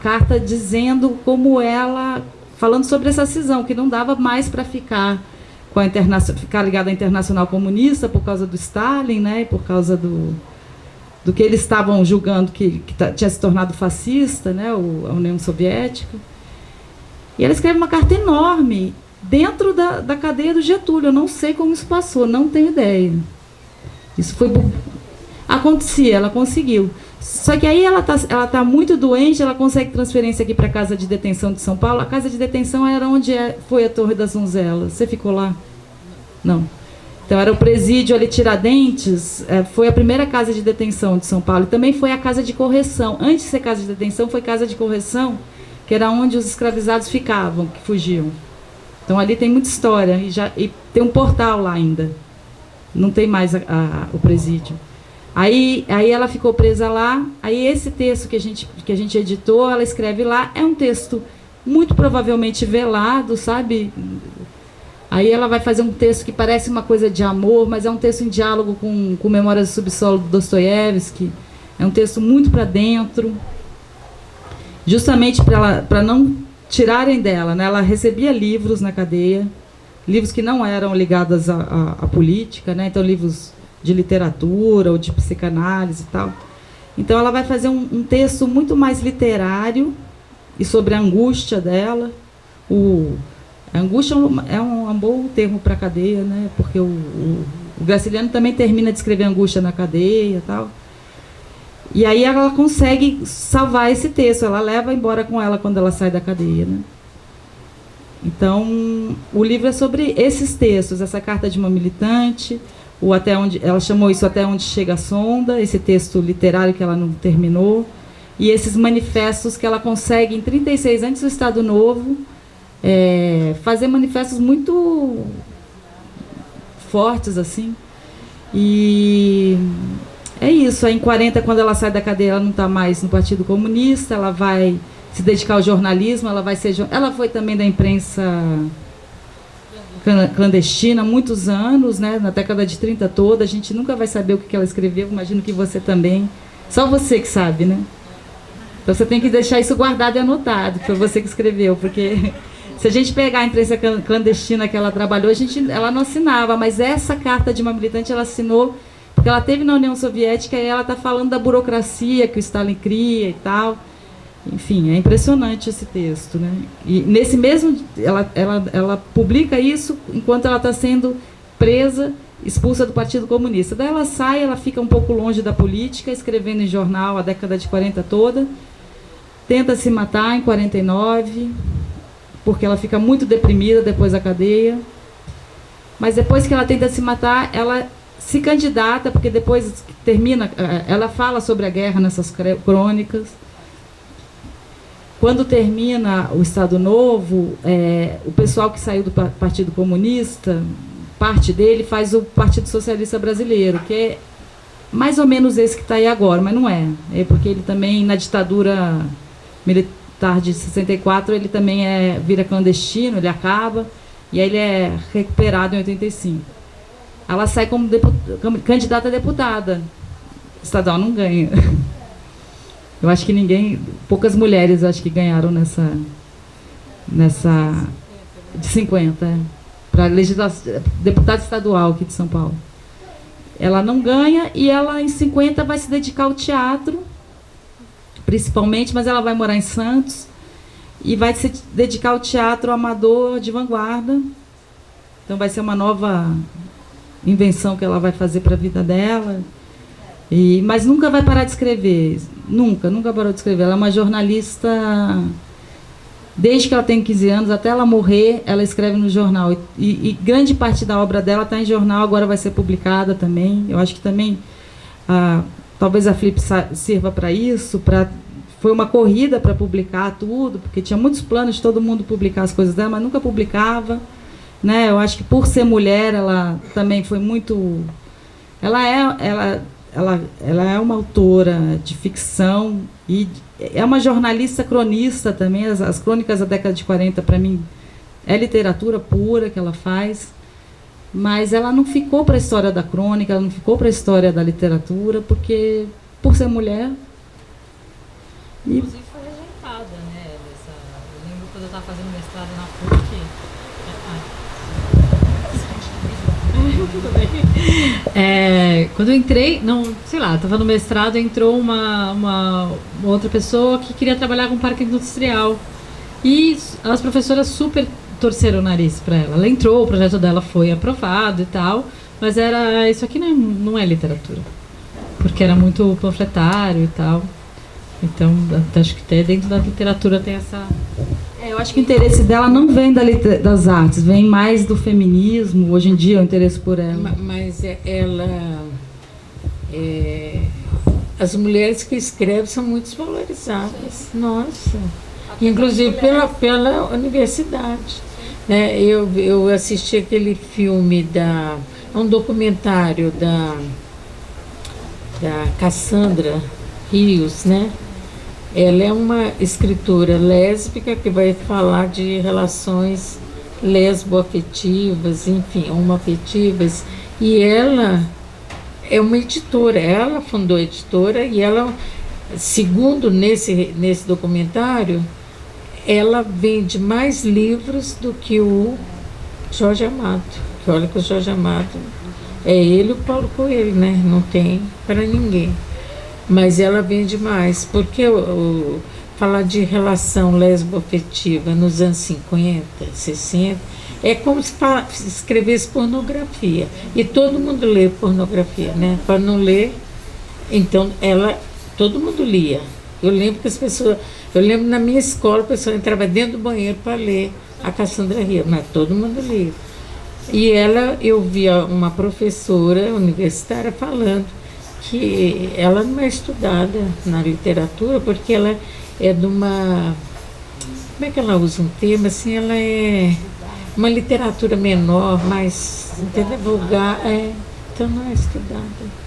carta dizendo como ela, falando sobre essa cisão, que não dava mais para ficar ligada à Internacional Comunista por causa do Stalin, né, por causa do que eles estavam julgando que tinha se tornado fascista, né, a União Soviética. E ela escreve uma carta enorme dentro da cadeia do Getúlio. Eu não sei como isso passou, não tenho ideia. Isso foi... Acontecia, ela conseguiu. Só que aí ela tá muito doente, ela consegue transferência aqui para a Casa de Detenção de São Paulo. A Casa de Detenção era onde foi a Torre das Donzelas. Você ficou lá? Não. Então era o presídio ali, Tiradentes, foi a primeira casa de detenção de São Paulo. E também foi a casa de correção. Antes de ser casa de detenção, foi casa de correção, que era onde os escravizados ficavam, que fugiam. Então ali tem muita história, e tem um portal lá ainda. Não tem mais o presídio. Aí ela ficou presa lá, aí esse texto que a gente editou, ela escreve lá, é um texto muito provavelmente velado, sabe? Aí ela vai fazer um texto que parece uma coisa de amor, mas é um texto em diálogo com Memórias do Subsolo do Dostoiévski, é um texto muito para dentro, justamente para não tirarem dela, né? Ela recebia livros na cadeia, livros que não eram ligados à política, né? Então livros de literatura ou de psicanálise e tal. Então ela vai fazer um texto muito mais literário e sobre a angústia dela. A angústia é um bom termo para a cadeia, né? Porque o Graciliano também termina de escrever Angústia na Cadeia e tal. E aí ela consegue salvar esse texto, ela leva embora com ela quando ela sai da cadeia, né? Então, o livro é sobre esses textos, essa carta de uma militante, até onde ela chamou isso Até Onde Chega a Sonda, esse texto literário que ela não terminou, e esses manifestos que ela consegue, em 36, antes do Estado Novo, fazer manifestos muito fortes, assim. E é isso. Aí, em 40, quando ela sai da cadeia, ela não está mais no Partido Comunista, ela vai se dedicar ao jornalismo, ela foi também da imprensa clandestina há muitos anos, né, na década de 30 toda. A gente nunca vai saber o que ela escreveu, imagino que você também. Só você que sabe, né? Então você tem que deixar isso guardado e anotado, que foi você que escreveu, porque se a gente pegar a imprensa clandestina que ela trabalhou, ela não assinava, mas essa carta de uma militante ela assinou porque ela teve na União Soviética e ela está falando da burocracia que o Stalin cria e tal. Enfim, é impressionante esse texto, né? E nesse mesmo, ela publica isso enquanto ela está sendo presa, expulsa do Partido Comunista. Daí ela sai, ela fica um pouco longe da política, escrevendo em jornal a década de 40 toda, tenta se matar em 49, porque ela fica muito deprimida depois da cadeia. Mas depois que ela tenta se matar, ela se candidata, porque depois que termina, ela fala sobre a guerra nessas crônicas. Quando termina o Estado Novo, o pessoal que saiu do Partido Comunista, parte dele faz o Partido Socialista Brasileiro, que é mais ou menos esse que está aí agora, mas não é. É porque ele também, na ditadura militar de 64, ele também vira clandestino, ele acaba, e aí ele é recuperado em 85. Ela sai como candidata a deputada estadual, não ganha. Eu acho que poucas mulheres acho que ganharam nessa de 50, para deputada estadual aqui de São Paulo. Ela não ganha e ela em 50 vai se dedicar ao teatro, principalmente, mas ela vai morar em Santos e vai se dedicar ao teatro amador de vanguarda. Então vai ser uma nova invenção que ela vai fazer para a vida dela. Mas nunca vai parar de escrever. Nunca parou de escrever. Ela é uma jornalista, desde que ela tem 15 anos, até ela morrer, ela escreve no jornal. E grande parte da obra dela está em jornal, agora vai ser publicada também. Eu acho que também, talvez a Flip sirva para isso, foi uma corrida para publicar tudo, porque tinha muitos planos de todo mundo publicar as coisas dela, mas nunca publicava. Né? Eu acho que por ser mulher, ela também foi muito... Ela é uma autora de ficção e é uma jornalista cronista também. As crônicas da década de 40, para mim, é literatura pura que ela faz, mas ela não ficou para a história da crônica, ela não ficou para a história da literatura, porque, por ser mulher... Inclusive foi rejeitada, né? Eu lembro quando eu estava fazendo mestrado na PUC. Quando eu entrei, estava no mestrado, entrou uma outra pessoa que queria trabalhar com parque industrial. E as professoras super torceram o nariz para ela. Ela entrou, o projeto dela foi aprovado e tal, mas isso aqui não é literatura, porque era muito panfletário e tal. Então, acho que até dentro da literatura tem essa... Eu acho que o interesse dela não vem das artes, vem mais do feminismo, hoje em dia, o interesse por ela. Mas as mulheres que escrevem são muito desvalorizadas, nossa. Inclusive pela universidade. Né? Eu assisti aquele filme, um documentário da Cassandra Rios, né? Ela é uma escritora lésbica que vai falar de relações lesboafetivas, enfim, homoafetivas. E ela é uma editora, ela fundou a editora e ela, segundo nesse documentário, ela vende mais livros do que o Jorge Amado. Que olha que o Jorge Amado é ele e o Paulo Coelho, né? Não tem para ninguém. Mas ela vende mais, porque falar de relação lesboafetiva nos anos 50, 60, é como se escrevesse pornografia. E todo mundo lê pornografia, né? Para não ler, então todo mundo lia. Eu lembro na minha escola, a pessoa entrava dentro do banheiro para ler a Cassandra Rios, mas todo mundo lia. E eu via uma professora universitária falando que ela não é estudada na literatura, porque ela é de uma... Como é que ela usa um termo? Assim, ela é uma literatura menor, mais, entendeu? Vulgar, então não é estudada.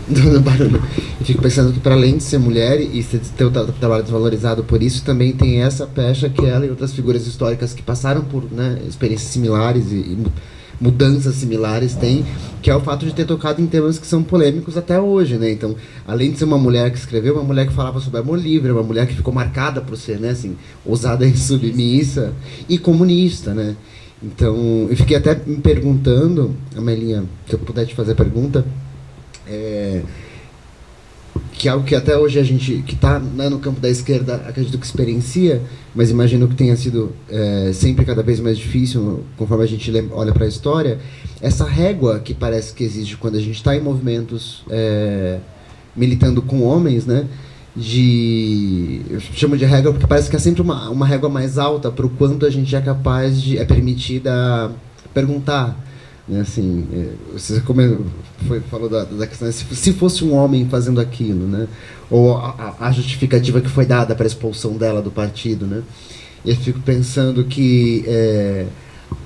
Do barulho. Eu fico pensando que, para além de ser mulher e ter o trabalho desvalorizado por isso, também tem essa pecha que ela e outras figuras históricas que passaram por, né, experiências similares e mudanças similares têm, que é o fato de ter tocado em temas que são polêmicos até hoje, né? Então, além de ser uma mulher que escreveu, uma mulher que falava sobre amor livre, uma mulher que ficou marcada por ser, né, assim, ousada e submissa e comunista, né? Então, eu fiquei até me perguntando, Amelinha, se eu puder te fazer a pergunta, que é algo que até hoje a gente que está, né, no campo da esquerda, acredito que experiencia, mas imagino que tenha sido sempre cada vez mais difícil conforme a gente olha para a história, essa régua que parece que existe quando a gente está em movimentos militando com homens, né, eu chamo de régua porque parece que é sempre uma régua mais alta para o quanto a gente é capaz de, permitida perguntar. Assim, você falou da questão, se fosse um homem fazendo aquilo, né? Ou a justificativa que foi dada para a expulsão dela do partido, né? E eu fico pensando que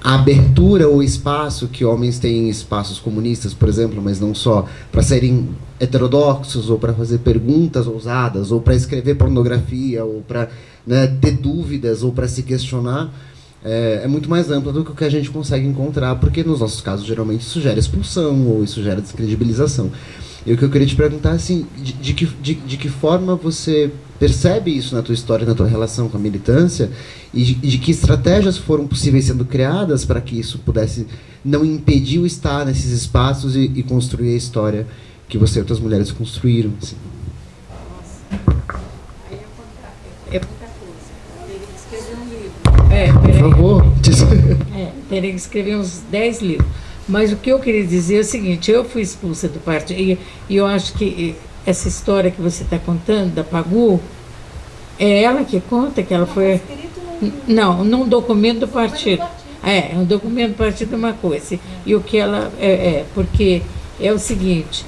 a abertura ou espaço que homens têm em espaços comunistas, por exemplo, mas não só, para serem heterodoxos, ou para fazer perguntas ousadas, ou para escrever pornografia, ou para, né, ter dúvidas, ou para se questionar, é muito mais ampla do que o que a gente consegue encontrar, porque nos nossos casos geralmente isso gera expulsão ou isso gera descredibilização. E o que eu queria te perguntar, assim, de que forma você percebe isso na tua história, na tua relação com a militância, e de que estratégias foram possíveis sendo criadas para que isso pudesse não impedir o estar nesses espaços e construir a história que você e outras mulheres construíram, assim. É muita coisa. Ele escreveu um livro. Por favor. Teria que escrever uns 10 livros. Mas o que eu queria dizer é o seguinte, eu fui expulsa do partido, e eu acho que essa história que você está contando, da Pagu, é ela que conta que ela foi... Não, num documento do partido. Um documento do partido é uma coisa. E o que ela... porque é o seguinte,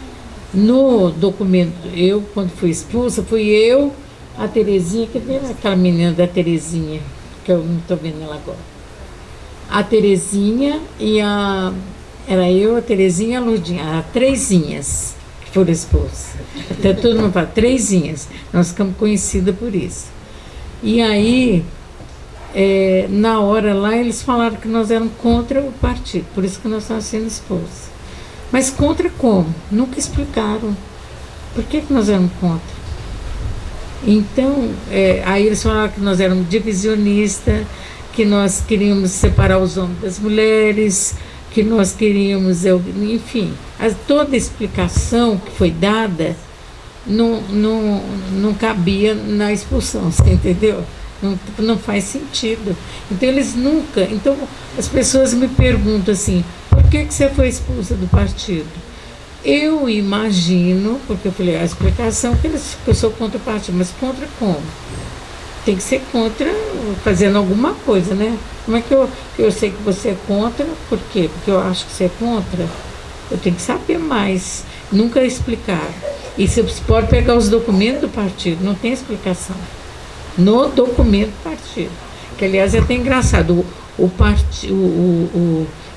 no documento, eu, quando fui expulsa, fui eu, a Terezinha, que tem aquela menina da Terezinha, que eu não estou vendo ela agora. A Terezinha e a... Era eu, a Terezinha e a Lurdinha, Trezinhas que foram expulsas. Até todo mundo fala, Trezinhas. Nós ficamos conhecidas por isso. E aí, na hora lá, eles falaram que nós éramos contra o partido, por isso que nós estávamos sendo expulsas. Mas contra como? Nunca explicaram. Por que nós éramos contra? Então, aí eles falaram que nós éramos divisionistas, que nós queríamos separar os homens das mulheres, que nós queríamos, enfim, toda a explicação que foi dada não cabia na expulsão, você entendeu? Não faz sentido. Então eles nunca... Então as pessoas me perguntam assim, por que você foi expulsa do partido? Eu imagino, porque eu falei, a explicação que eu sou contra o partido, mas contra como? Tem que ser contra fazendo alguma coisa, né? Como é que eu sei que você é contra? Por quê? Porque eu acho que você é contra. Eu tenho que saber mais. Nunca explicaram. E você pode pegar os documentos do partido, não tem explicação. No documento do partido. Que, aliás, é até engraçado.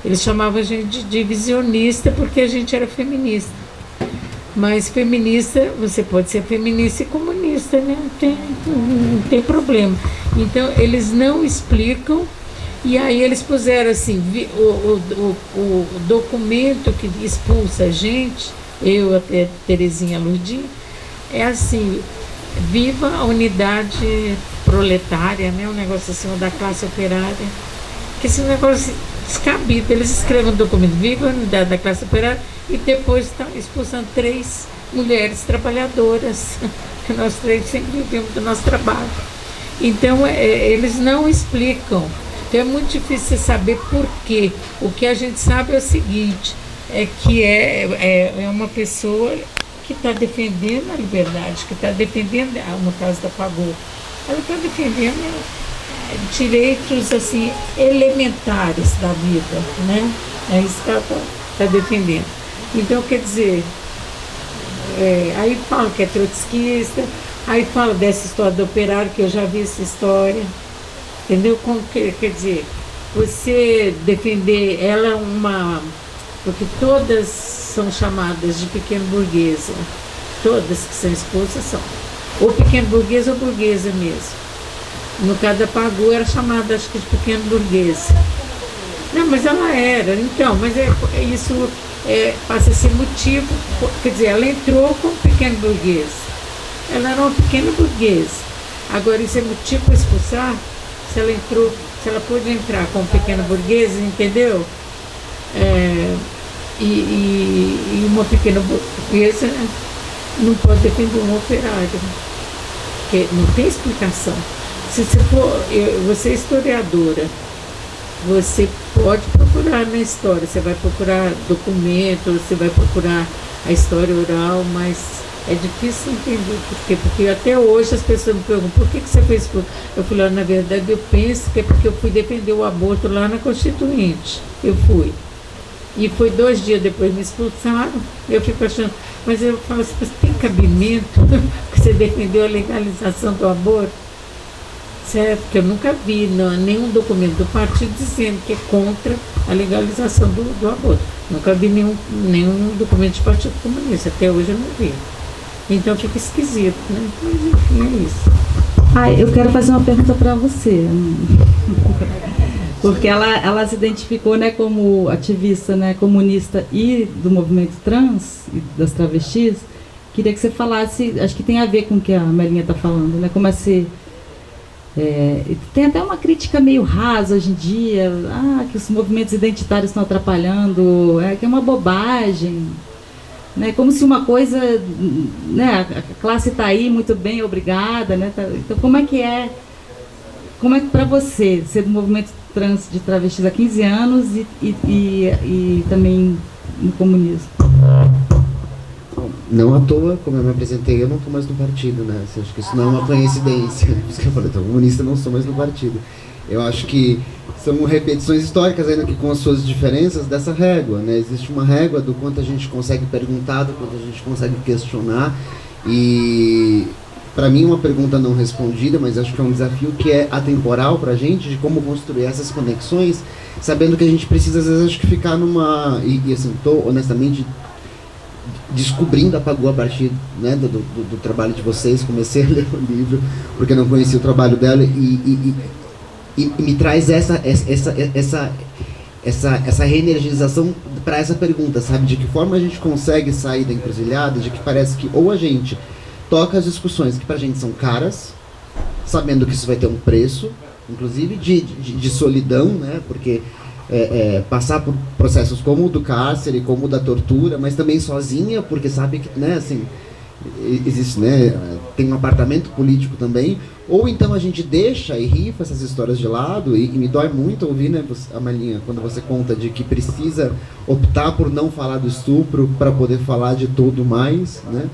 Eles chamavam a gente de divisionista porque a gente era feminista. Mas feminista, você pode ser feminista e comunista, né? Não tem problema. Então, eles não explicam, e aí eles puseram assim, o documento que expulsa a gente, eu, até Terezinha Lurdinha, é assim, viva a unidade proletária, né? Um negócio assim, da classe operária, que esse negócio descabido, eles escrevem um documento, viva a unidade da classe operária, e depois estão expulsando 3 mulheres trabalhadoras, que nós 3 sempre vivemos do nosso trabalho. Então, eles não explicam. Então, é muito difícil saber por quê. O que a gente sabe é o seguinte, que é uma pessoa que está defendendo a liberdade, que está defendendo, no caso da Pagu, ela está defendendo direitos assim, elementares da vida, né? É isso que ela está defendendo. Então, quer dizer, aí fala que é trotskista, aí fala dessa história do operário, que eu já vi essa história, entendeu? Como que, quer dizer, você defender ela porque todas são chamadas de pequeno burguesa, todas que são expulsas são, ou pequeno burguesa ou burguesa mesmo. No caso da Pagu era chamada, acho que, de pequeno burguesa. Não, mas ela era, então, mas isso passa a ser motivo, quer dizer, ela entrou como pequeno burguês. Ela era uma pequena burguesa. Agora, isso é motivo para expulsar? Se ela pôde entrar como pequena burguesa, entendeu? E uma pequena burguesa não pode defender um operário, porque não tem explicação. Se você é historiadora, você pode procurar na história, você vai procurar documentos, você vai procurar a história oral, mas é difícil entender por quê, porque até hoje as pessoas me perguntam, por que você fez isso? Eu falei, na verdade eu penso que é porque eu fui defender o aborto lá na Constituinte, eu fui. E foi 2 dias depois me expulsaram, eu fico achando, mas eu falo assim, mas tem cabimento que você defendeu a legalização do aborto? Certo? Porque eu nunca vi nenhum documento do partido dizendo que é contra a legalização do aborto. Nunca vi nenhum documento do Partido Comunista, até hoje eu não vi. Então fica esquisito, né? Mas enfim, é isso. Eu quero fazer uma pergunta para você. Porque ela se identificou, né, como ativista, né, comunista e do movimento trans, e das travestis. Queria que você falasse, acho que tem a ver com o que a Melinha está falando, né? Como tem até uma crítica meio rasa hoje em dia, que os movimentos identitários estão atrapalhando, que é uma bobagem, né? Como se uma coisa, né, a classe está aí, muito bem, obrigada, né? Então como é que como é que para você ser do movimento trans de travestis há 15 anos e também no comunismo? Não à toa, como eu me apresentei, eu não estou mais no partido, né? Assim, acho que isso não é uma coincidência. Por isso que eu falei, estou comunista, não estou mais no partido. Eu acho que são repetições históricas, ainda que com as suas diferenças, dessa régua, né? Existe uma régua do quanto a gente consegue perguntar, do quanto a gente consegue questionar. E, para mim, uma pergunta não respondida, mas acho que é um desafio que é atemporal para a gente, de como construir essas conexões, sabendo que a gente precisa, às vezes, acho que ficar numa... E assim, estou, honestamente, descobrindo a Pagu a partir, né, do trabalho de vocês. Comecei a ler o livro, porque não conhecia o trabalho dela, e me traz essa reenergização para essa pergunta, sabe? De que forma a gente consegue sair da encruzilhada, de que parece que ou a gente toca as discussões que pra gente são caras, sabendo que isso vai ter um preço, inclusive de solidão, né? Porque passar por processos como o do cárcere, como o da tortura, mas também sozinha, porque sabe que, né, assim, existe, né, tem um apartamento político também, ou então a gente deixa e rifa essas histórias de lado, e me dói muito ouvir, né, Amalinha, quando você conta de que precisa optar por não falar do estupro para poder falar de tudo mais, né,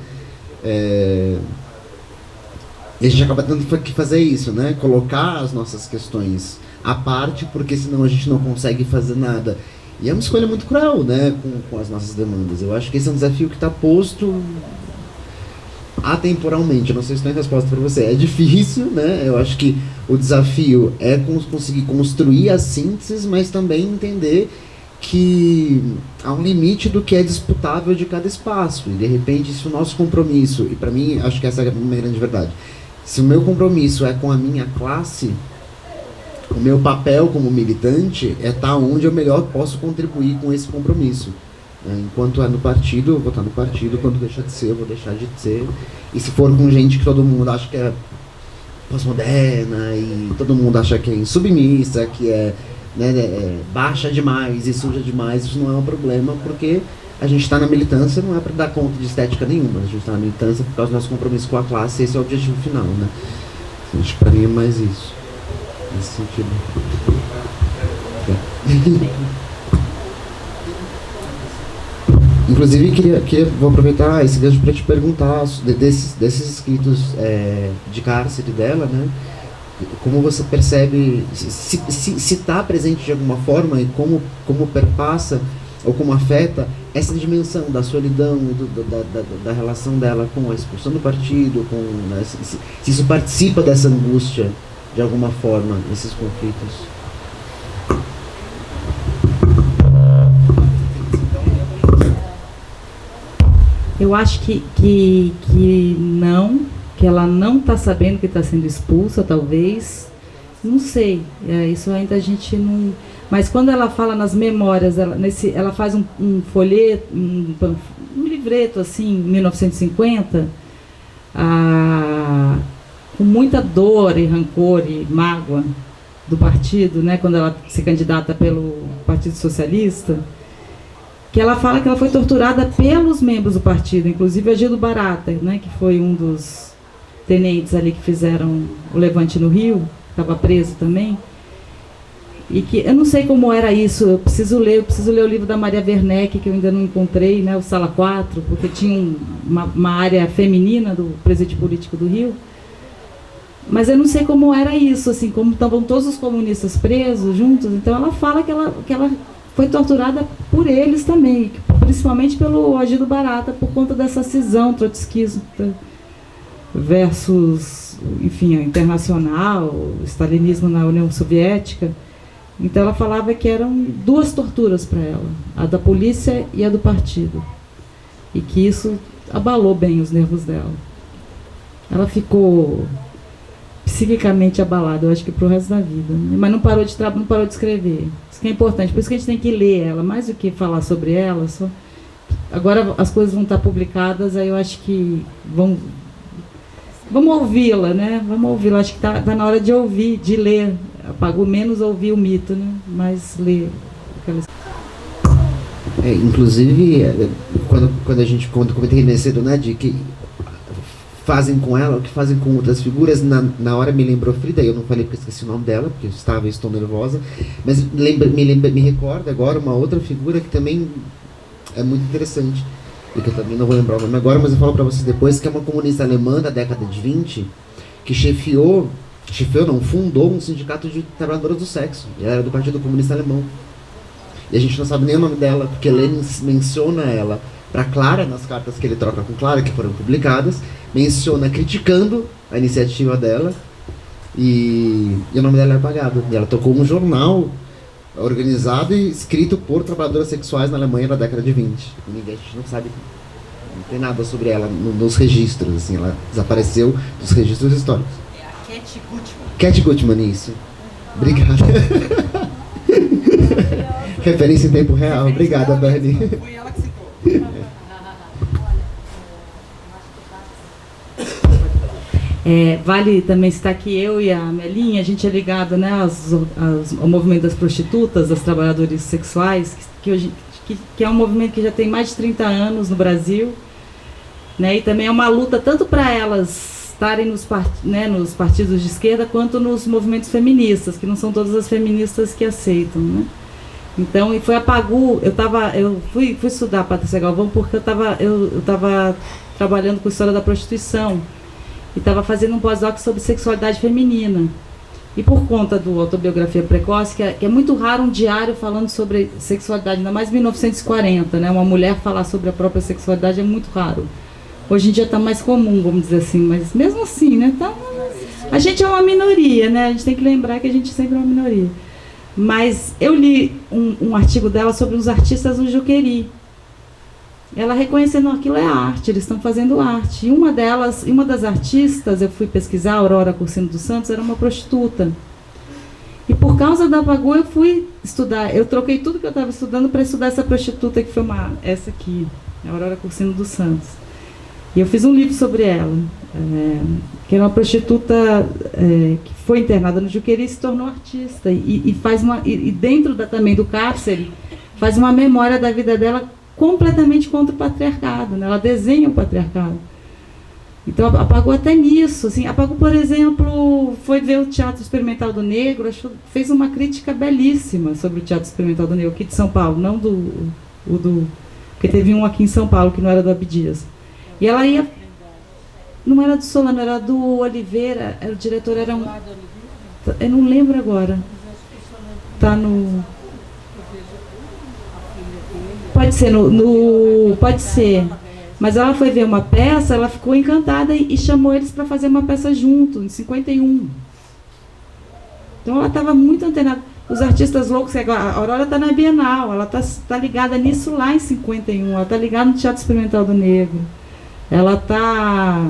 e a gente acaba tendo que fazer isso, né, colocar as nossas questões à parte, porque senão a gente não consegue fazer nada. E é uma escolha muito cruel, né, com as nossas demandas. Eu acho que esse é um desafio que está posto atemporalmente. Eu não sei se tem resposta para você. É difícil, né? Eu acho que o desafio é conseguir construir as sínteses, mas também entender que há um limite do que é disputável de cada espaço. E, de repente, se o nosso compromisso, e para mim, acho que essa é a minha grande verdade, se o meu compromisso é com a minha classe, o meu papel como militante é estar onde eu melhor posso contribuir com esse compromisso. Enquanto é no partido, eu vou estar no partido. Quando deixar de ser, eu vou deixar de ser. E se for com gente que todo mundo acha que é pós-moderna e todo mundo acha que é insubmissa, que é, né, baixa demais e suja demais, isso não é um problema, porque a gente está na militância não é para dar conta de estética nenhuma. A gente está na militância por causa do nosso compromisso com a classe, e esse é o objetivo final, né? Acho que para mim é mais isso. Nesse sentido. Inclusive, vou aproveitar esse gancho para te perguntar desses escritos de cárcere dela, né? Como você percebe, se está presente de alguma forma, e como perpassa ou como afeta essa dimensão da solidão e da relação dela com a expulsão do partido, né, se isso participa dessa angústia de alguma forma, nesses conflitos. Eu acho que ela não está sabendo que está sendo expulsa, talvez. Não sei, isso ainda a gente não... Mas quando ela fala nas memórias, ela faz um folheto, um livreto, assim, em 1950, com muita dor e rancor e mágoa do partido, né, quando ela se candidata pelo Partido Socialista, que ela fala que ela foi torturada pelos membros do partido, inclusive Agildo Barata, né, que foi um dos tenentes ali que fizeram o levante no Rio, estava preso também, e que eu não sei como era isso. Eu preciso ler o livro da Maria Werneck, que eu ainda não encontrei, né, o Sala 4, porque tinha uma área feminina do presídio político do Rio. Mas eu não sei como era isso, assim, como estavam todos os comunistas presos juntos. Então ela fala que ela foi torturada por eles também, principalmente pelo Agildo Barata, por conta dessa cisão trotskismo versus, enfim, o internacional, o stalinismo na União Soviética. Então ela falava que eram duas torturas para ela, a da polícia e a do partido, e que isso abalou bem os nervos dela. Ela ficou psiquicamente abalada, eu acho que para o resto da vida, né? Mas não parou de escrever. Isso que é importante, por isso que a gente tem que ler ela, mais do que falar sobre ela. Agora as coisas vão estar publicadas, aí eu acho que vamos ouvi-la, né? Vamos ouvi-la, acho que tá na hora de ouvir, de ler. Apagou menos ouvir o mito, né? Mas ler aquelas... Inclusive, quando eu comentei mais cedo, né, de que fazem com ela, o que fazem com outras figuras. Na hora me lembrou Frida, eu não falei porque eu esqueci o nome dela, porque eu estou nervosa, mas me recorda agora uma outra figura que também é muito interessante, e que eu também não vou lembrar o nome agora, mas eu falo para vocês depois, que é uma comunista alemã da década de 20, que fundou um sindicato de trabalhadoras do sexo. Ela era do Partido Comunista Alemão. E a gente não sabe nem o nome dela, porque Lenin menciona ela para Clara, nas cartas que ele troca com Clara, que foram publicadas, menciona criticando a iniciativa dela, e o nome dela é apagado. E ela tocou um jornal organizado e escrito por trabalhadoras sexuais na Alemanha na década de 20. E ninguém, a gente não sabe, não tem nada sobre ela nos registros, assim, ela desapareceu dos registros históricos. É a Cat Gutmann. Cat Gutmann, isso. Obrigada. Referência em tempo real. Obrigada, Bernie. Foi ela que citou. Vale também citar que eu e a Melinha, a gente é ligado, né, ao movimento das prostitutas, das trabalhadoras sexuais, que é um movimento que já tem mais de 30 anos no Brasil, né, e também é uma luta tanto para elas estarem nos partidos de esquerda quanto nos movimentos feministas, que não são todas as feministas que aceitam, né. Então, e foi a Pagu, eu fui estudar a Patrícia Galvão porque eu estava trabalhando com a história da prostituição e estava fazendo um pós-doc sobre sexualidade feminina. E por conta do Autobiografia Precoce, que é muito raro um diário falando sobre sexualidade, ainda mais em 1940, né? Uma mulher falar sobre a própria sexualidade é muito raro. Hoje em dia está mais comum, vamos dizer assim, mas mesmo assim, né? A gente é uma minoria, né? A gente tem que lembrar que a gente sempre é uma minoria. Mas eu li um artigo dela sobre os artistas no Juqueri. Ela reconhecendo aquilo é arte, eles estão fazendo arte. E uma das artistas, eu fui pesquisar, Aurora Cursino dos Santos, era uma prostituta. E por causa da Pagu eu fui estudar, eu troquei tudo que eu estava estudando para estudar essa prostituta, que foi essa aqui, a Aurora Cursino dos Santos. E eu fiz um livro sobre ela, que era uma prostituta que foi internada no Juqueri e se tornou artista. E dentro também do cárcere, faz uma memória da vida dela completamente contra o patriarcado, né? Ela desenha o patriarcado. Então apagou até nisso, assim. Apagou, por exemplo, foi ver o Teatro Experimental do Negro, fez uma crítica belíssima sobre o Teatro Experimental do Negro, aqui de São Paulo, não porque teve um aqui em São Paulo que não era do Abdias. E ela ia, não era do Solano, era do Oliveira, o diretor era um, eu não lembro agora. Tá no Pode ser, pode ser. Mas ela foi ver uma peça, ela ficou encantada e chamou eles para fazer uma peça junto, em 51. Então ela estava muito antenada. Os artistas loucos, a Aurora está na Bienal, ela tá ligada nisso lá em 51, ela está ligada no Teatro Experimental do Negro. Ela está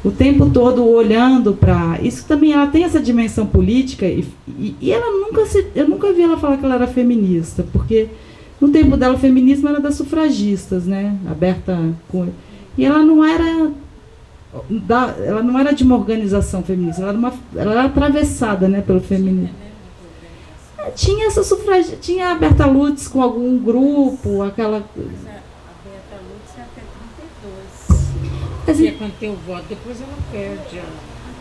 o tempo todo olhando para... Isso também, ela tem essa dimensão política e ela eu nunca vi ela falar que ela era feminista, porque... No tempo dela, o feminismo era das sufragistas, né? E ela não era de uma organização feminista, ela era atravessada, né, pelo feminismo. Tinha essa sufragista, tinha a Berta Lutz com algum grupo, aquela... A Berta Lutz é até 32. Porque quando tem o voto, depois ela perde.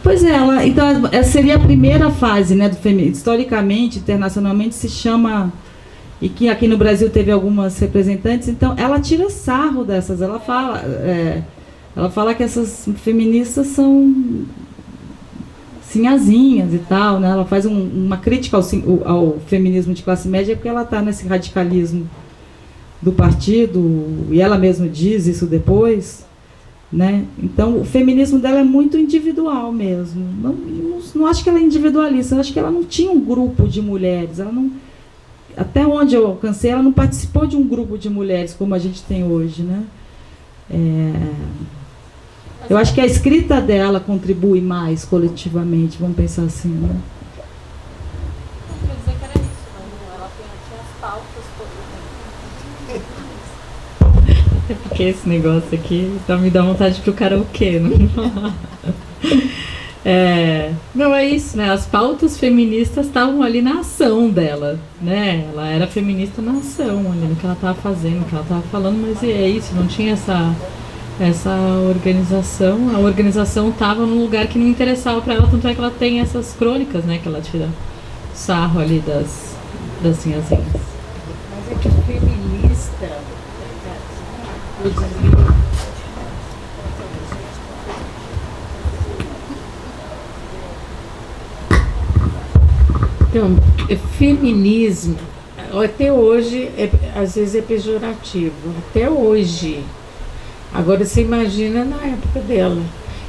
Pois é, então essa seria a primeira fase, né, do feminismo. Historicamente, internacionalmente, se chama... E que aqui no Brasil teve algumas representantes, então ela tira sarro dessas, ela fala que essas feministas são sinhazinhas e tal, né? Ela faz uma crítica ao feminismo de classe média, porque ela está nesse radicalismo do partido, e ela mesma diz isso depois, né? Então o feminismo dela é muito individual mesmo. Não acho que ela é individualista, eu acho que ela não tinha um grupo de mulheres, ela não... Até onde eu alcancei, ela não participou de um grupo de mulheres como a gente tem hoje, né? Eu acho que a escrita dela contribui mais coletivamente, vamos pensar assim, né? Não quer dizer que era isso, não. Ela tinha as pautas. É porque esse negócio aqui me dá vontade de ir pro karaokê, não? Não, é isso, né? As pautas feministas estavam ali na ação dela, né? Ela era feminista na ação, ali no que ela estava fazendo, no que ela estava falando, mas é isso, não tinha essa organização. A organização estava num lugar que não interessava para ela, tanto é que ela tem essas crônicas, né, que ela tira sarro ali das sinhazinhas. Mas é que feminista, então, feminismo, até hoje, às vezes é pejorativo, até hoje. Agora, você imagina na época dela.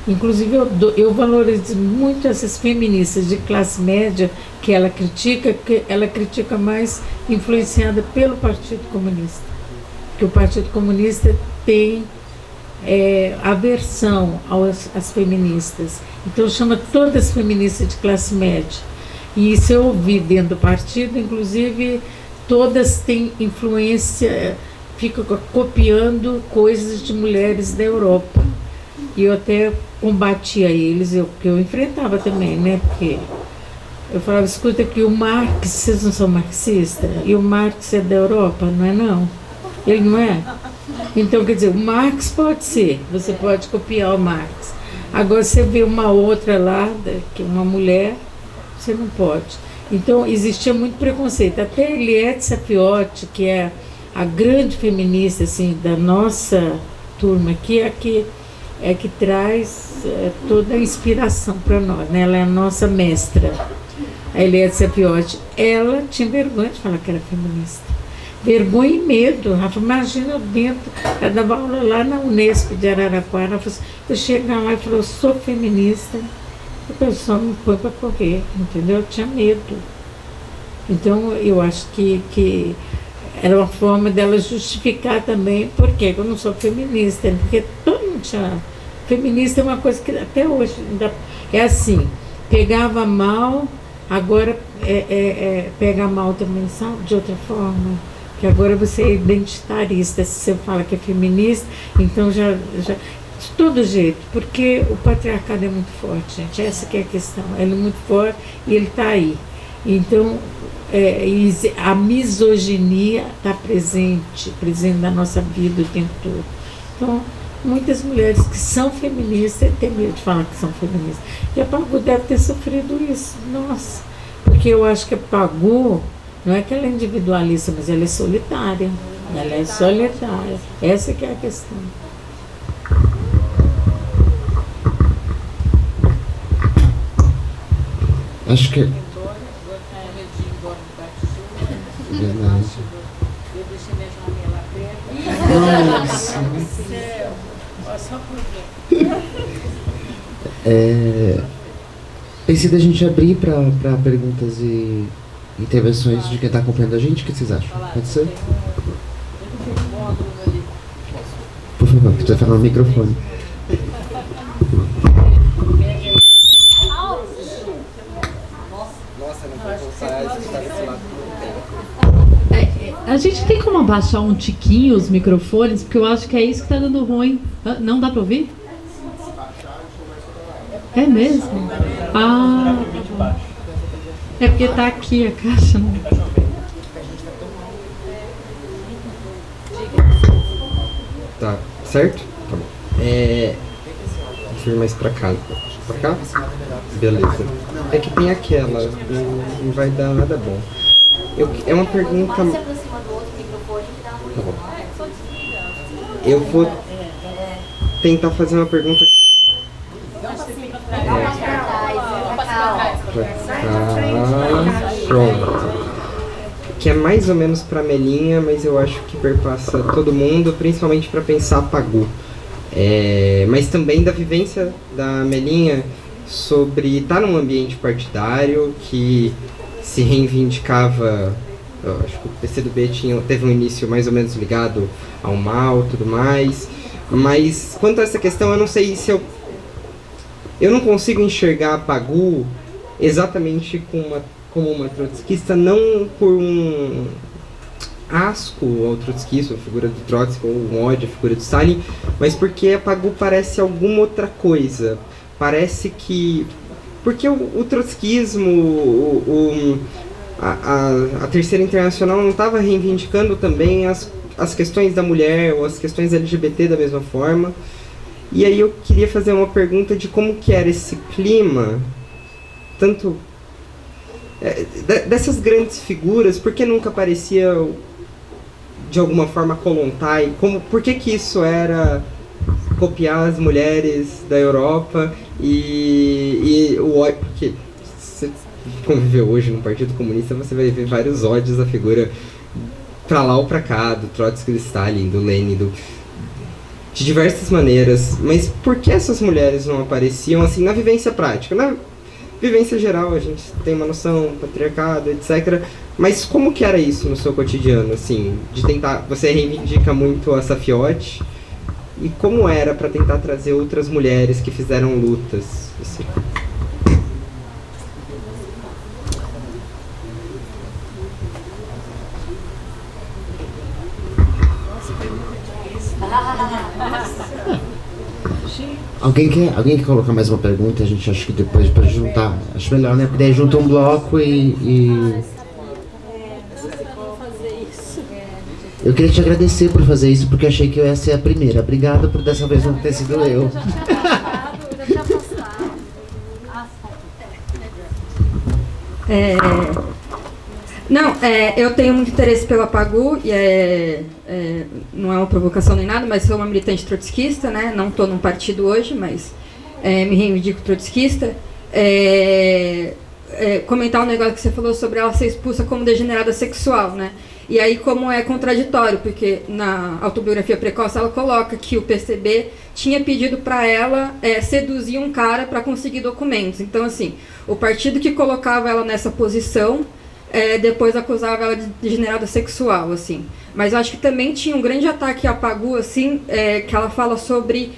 Inclusive, eu valorizo muito essas feministas de classe média que ela critica mais influenciada pelo Partido Comunista. Porque o Partido Comunista tem aversão às feministas. Então, chama todas as feministas de classe média. E isso eu ouvi dentro do partido, inclusive todas têm influência, ficam copiando coisas de mulheres da Europa. E eu até combatia eles, porque eu enfrentava também, né? Porque eu falava, escuta aqui, o Marx, vocês não são marxistas? E o Marx é da Europa, não é não? Ele não é? Então, quer dizer, o Marx pode ser, você pode copiar o Marx. Agora você vê uma outra lá, que é uma mulher, você não pode. Então, existia muito preconceito. Até Eliette Sapiotti, que é a grande feminista assim, da nossa turma aqui, é que traz toda a inspiração para nós, né? Ela é a nossa mestra, a Eliette Sapiotti. Ela tinha vergonha de falar que era feminista. Vergonha e medo. Rafa, imagina eu dentro, ela dava aula lá na Unesp de Araraquara, ela falou assim, eu chego lá e falo, eu sou feminista, o pessoal me põe para correr, entendeu? Eu tinha medo. Então, eu acho que era uma forma dela justificar também porque eu não sou feminista, porque todo mundo tinha... Feminista é uma coisa que até hoje ainda é assim, pegava mal, agora pega mal também, sabe? De outra forma, que agora você é identitarista, se você fala que é feminista, então já de todo jeito, porque o patriarcado é muito forte, gente, essa que é a questão, ele é muito forte e ele está aí. Então, a misoginia está presente na nossa vida o tempo todo. Então, muitas mulheres que são feministas têm medo de falar que são feministas. E a Pagu deve ter sofrido isso, nossa, porque eu acho que a Pagu, não é que ela é individualista, mas ela é solitária. Ela é solitária. Essa que é a questão. Acho que... Verdade. Eu deixei minha janela aberta. Nossa. Só por Pensei da gente abrir para perguntas e intervenções de quem está acompanhando a gente. O que vocês acham? Pode ser? Por favor, que você vai falar no microfone. A gente tem como abaixar um tiquinho os microfones, porque eu acho que é isso que está dando ruim. Não dá para ouvir? É mesmo? Ah, é porque tá aqui a caixa, né? Tá, certo? Tá bom. Deixa eu ir mais pra cá. Pra cá? Beleza. É que tem aquela, não vai dar nada bom. É uma pergunta... Pode se aproximar do outro microfone que dá um... Tá bom. Eu vou tentar fazer uma pergunta... Pronto. Que é mais ou menos para Melinha, mas eu acho que perpassa todo mundo, principalmente para pensar a Pagu. Mas também da vivência da Melinha sobre estar num ambiente partidário que se reivindicava. Eu acho que o PCdoB teve um início mais ou menos ligado ao mal e tudo mais. Mas quanto a essa questão, eu não sei se eu não consigo enxergar a Pagu exatamente como uma trotskista, não por um asco ao trotskismo, a figura do Trotsky, ou um ódio à figura do Stalin, mas porque a Pagu parece alguma outra coisa. Parece que... Porque o trotskismo, a Terceira Internacional não estava reivindicando também as questões da mulher ou as questões LGBT da mesma forma. E aí eu queria fazer uma pergunta de como que era esse clima, tanto dessas grandes figuras, por que nunca aparecia de alguma forma Kollontai? Por que isso era copiar as mulheres da Europa porque você conviveu hoje no Partido Comunista, você vai ver vários ódios à figura pra lá ou pra cá, do Trotsky, do Stalin, do Lenin, de diversas maneiras. Mas por que essas mulheres não apareciam assim na vivência prática? Na vivência geral a gente tem uma noção, patriarcado, etc. Mas como que era isso no seu cotidiano, assim, de tentar... Você reivindica muito a Safiotti, e como era para tentar trazer outras mulheres que fizeram lutas, assim? Alguém quer colocar mais uma pergunta? A gente acha que depois para juntar, acho melhor, né? Porque daí junta um bloco e... Eu queria te agradecer por fazer isso, porque achei que eu ia ser a primeira. Obrigado por dessa vez não ter sido eu. Eu tenho muito interesse pela PAGU, e não é uma provocação nem nada, mas sou uma militante trotskista, né? Não estou num partido hoje, mas me reivindico trotskista. Comentar um negócio que você falou sobre ela ser expulsa como degenerada sexual, né? E aí como é contraditório, porque na autobiografia precoce ela coloca que o PCB tinha pedido para ela seduzir um cara para conseguir documentos. Então, assim, o partido que colocava ela nessa posição depois acusava ela de degenerada sexual, assim. Mas eu acho que também tinha um grande ataque à PAGU, assim, que ela fala sobre...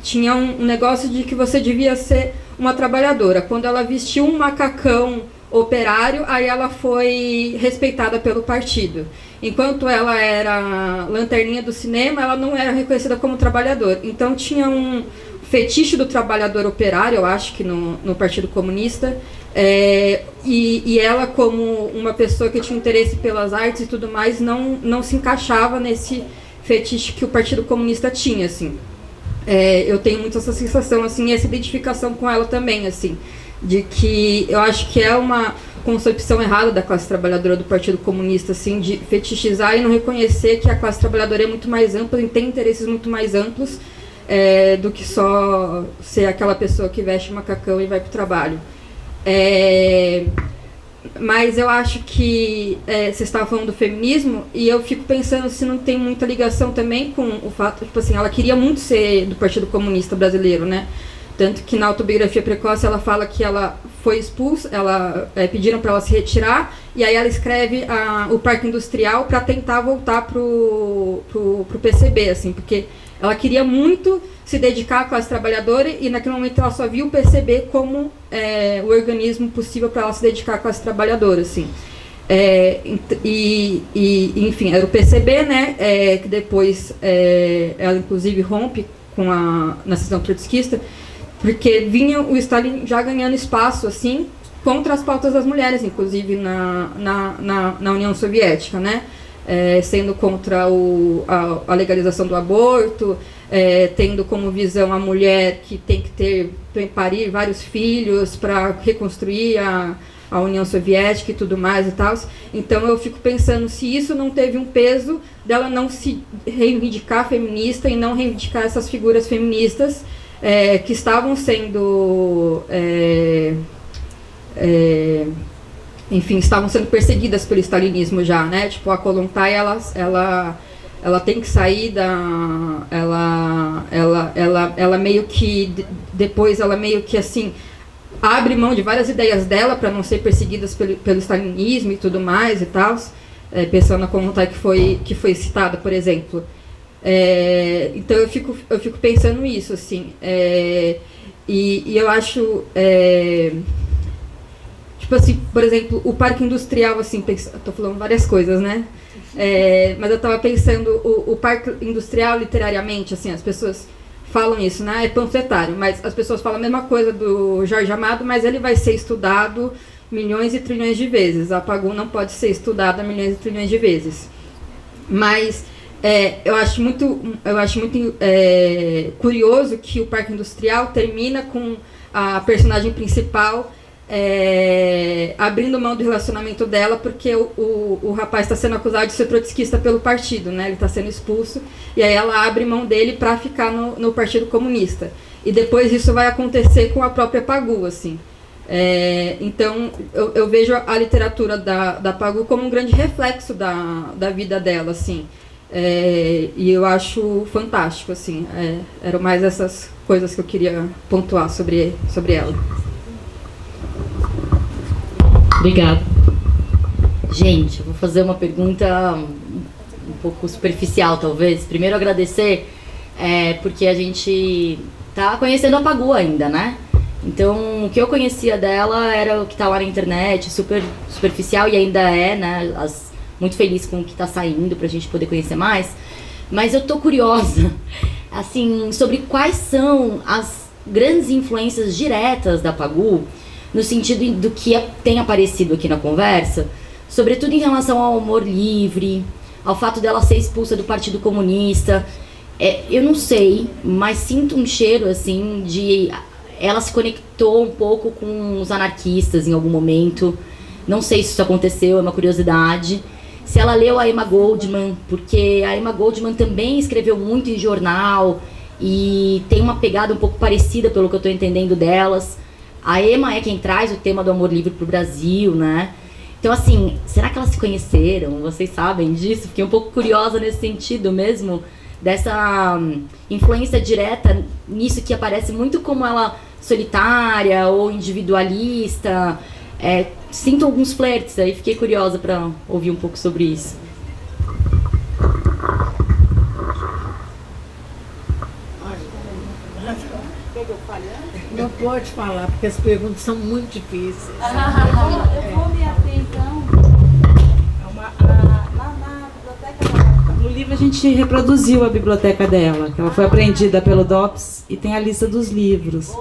tinha um negócio de que você devia ser uma trabalhadora. Quando ela vestiu um macacão operário, aí ela foi respeitada pelo partido. Enquanto ela era lanterninha do cinema, ela não era reconhecida como trabalhadora. Então tinha um fetiche do trabalhador operário, eu acho que no Partido Comunista, e ela, como uma pessoa que tinha interesse pelas artes e tudo mais, não se encaixava nesse fetiche que o Partido Comunista tinha, assim. Eu tenho muito essa sensação, assim, essa identificação com ela também, assim, de que eu acho que é uma concepção errada da classe trabalhadora do Partido Comunista, assim, de fetichizar e não reconhecer que a classe trabalhadora é muito mais ampla e tem interesses muito mais amplos do que só ser aquela pessoa que veste macacão e vai para o trabalho. Mas eu acho que você estava falando do feminismo, e eu fico pensando se não tem muita ligação também com o fato, tipo assim, ela queria muito ser do Partido Comunista Brasileiro, né? Tanto que na autobiografia precoce ela fala que ela foi expulsa, pediram para ela se retirar, e aí ela escreve o Parque Industrial para tentar voltar pro PCB, assim, porque ela queria muito se dedicar à classe trabalhadora, e naquele momento ela só viu o PCB como o organismo possível para ela se dedicar à classe trabalhadora, assim. Enfim, era o PCB, né, que depois ela inclusive rompe na seção trotskista, porque vinha o Stalin já ganhando espaço, assim, contra as pautas das mulheres, inclusive na União Soviética, né? Sendo contra a legalização do aborto, tendo como visão a mulher que tem que parir vários filhos para reconstruir a União Soviética e tudo mais e tal. Então eu fico pensando se isso não teve um peso dela não se reivindicar feminista e não reivindicar essas figuras feministas que estavam sendo enfim, estavam sendo perseguidas pelo stalinismo já, né? Tipo, a Kollontai, ela tem que sair ela meio que depois ela meio que assim abre mão de várias ideias dela para não ser perseguidas pelo stalinismo e tudo mais e tal, pensando na Kollontai que foi citada, por exemplo. Então eu fico pensando isso, assim, e eu acho tipo assim, por exemplo, o Parque Industrial, assim, estou falando várias coisas, né? Mas eu estava pensando o Parque Industrial literariamente, assim, as pessoas falam isso, né? É panfletário, mas as pessoas falam a mesma coisa do Jorge Amado, mas ele vai ser estudado milhões e trilhões de vezes. A PAGU não pode ser estudada milhões e trilhões de vezes. Mas eu acho muito curioso que o Parque Industrial termina com a personagem principal abrindo mão do relacionamento dela porque o rapaz está sendo acusado de ser trotskista pelo partido, né? Ele está sendo expulso, e aí ela abre mão dele para ficar no Partido Comunista. E depois isso vai acontecer com a própria Pagu, assim. Então, eu vejo a literatura da Pagu como um grande reflexo da vida dela, assim. E eu acho fantástico, assim. Eram mais essas coisas que eu queria pontuar sobre ela. Obrigada. Gente, eu vou fazer uma pergunta um pouco superficial, talvez. Primeiro, agradecer, porque a gente tá conhecendo a Pagu ainda, né? Então, o que eu conhecia dela era o que tá lá na internet, super superficial, e ainda né? Muito feliz com o que tá saindo pra gente poder conhecer mais. Mas eu tô curiosa, assim, sobre quais são as grandes influências diretas da Pagu, no sentido do que tem aparecido aqui na conversa, sobretudo em relação ao amor livre, ao fato dela ser expulsa do Partido Comunista. Eu não sei, mas sinto um cheiro, assim, de... Ela se conectou um pouco com os anarquistas em algum momento. Não sei se isso aconteceu, é uma curiosidade. Se ela leu a Emma Goldman, porque a Emma Goldman também escreveu muito em jornal e tem uma pegada um pouco parecida, pelo que eu estou entendendo delas. A Emma é quem traz o tema do amor livre para o Brasil, né? Então, assim, será que elas se conheceram? Vocês sabem disso? Fiquei um pouco curiosa nesse sentido mesmo, dessa influência direta nisso que aparece muito como ela solitária ou individualista. Sinto alguns flertes aí, fiquei curiosa para ouvir um pouco sobre isso. Não pode falar, porque as perguntas são muito difíceis. Eu vou me ater, então. Na biblioteca. No livro a gente reproduziu a biblioteca dela, que ela foi apreendida pelo DOPS, e tem a lista dos livros.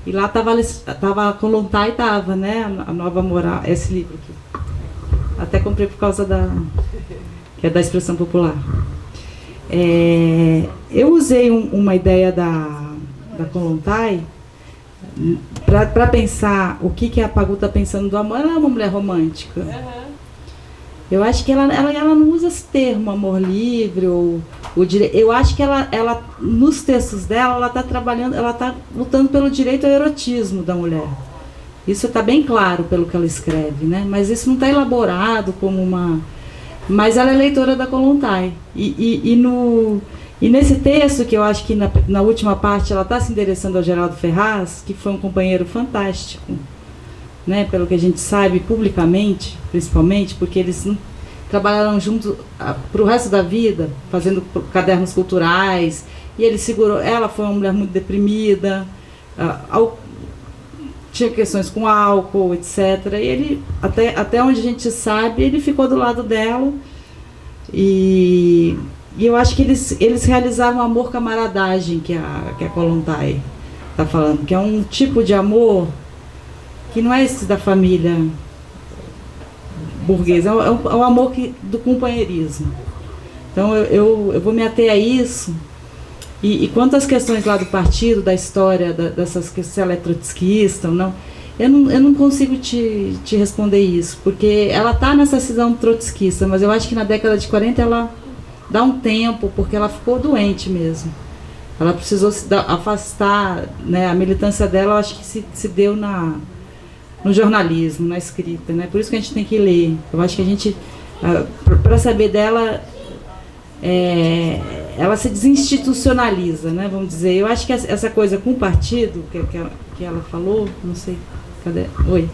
E lá tava Kollontai, tava, né? A Nova Moral, esse livro aqui. Até comprei por causa que é da expressão popular. Eu usei uma ideia da Kollontai para pensar o que a Pagu está pensando do amor. Ela é uma mulher romântica. Eu acho que ela não usa esse termo amor livre ou o direito. Eu acho que ela nos textos dela ela está trabalhando, ela está lutando pelo direito ao erotismo da mulher. Isso está bem claro pelo que ela escreve, né? Mas isso não está elaborado como uma. Mas ela é leitora da Kollontai e nesse texto, que eu acho que na última parte ela está se endereçando ao Geraldo Ferraz, que foi um companheiro fantástico, né, pelo que a gente sabe publicamente, principalmente, porque eles trabalharam juntos para o resto da vida, fazendo cadernos culturais, e ele segurou. Ela foi uma mulher muito deprimida, tinha questões com álcool, etc. E ele, até onde a gente sabe, ele ficou do lado dela. E eu acho que eles realizaram o amor camaradagem que a Kollontai está falando, que é um tipo de amor que não é esse da família burguesa, é o amor do companheirismo. Então eu vou me ater a isso. E quanto às questões lá do partido, da história, dessas questões, se ela é trotskista ou não, eu não consigo te responder isso, porque ela está nessa cisão trotskista, mas eu acho que na década de 40 ela dá um tempo, porque ela ficou doente mesmo. Ela precisou se afastar, né? A militância dela, eu acho que se deu no jornalismo, na escrita, né? Por isso que a gente tem que ler. Eu acho que a gente, para saber dela, ela se desinstitucionaliza, né? Vamos dizer. Eu acho que essa coisa com o partido, que ela falou, não sei, cadê? Oi.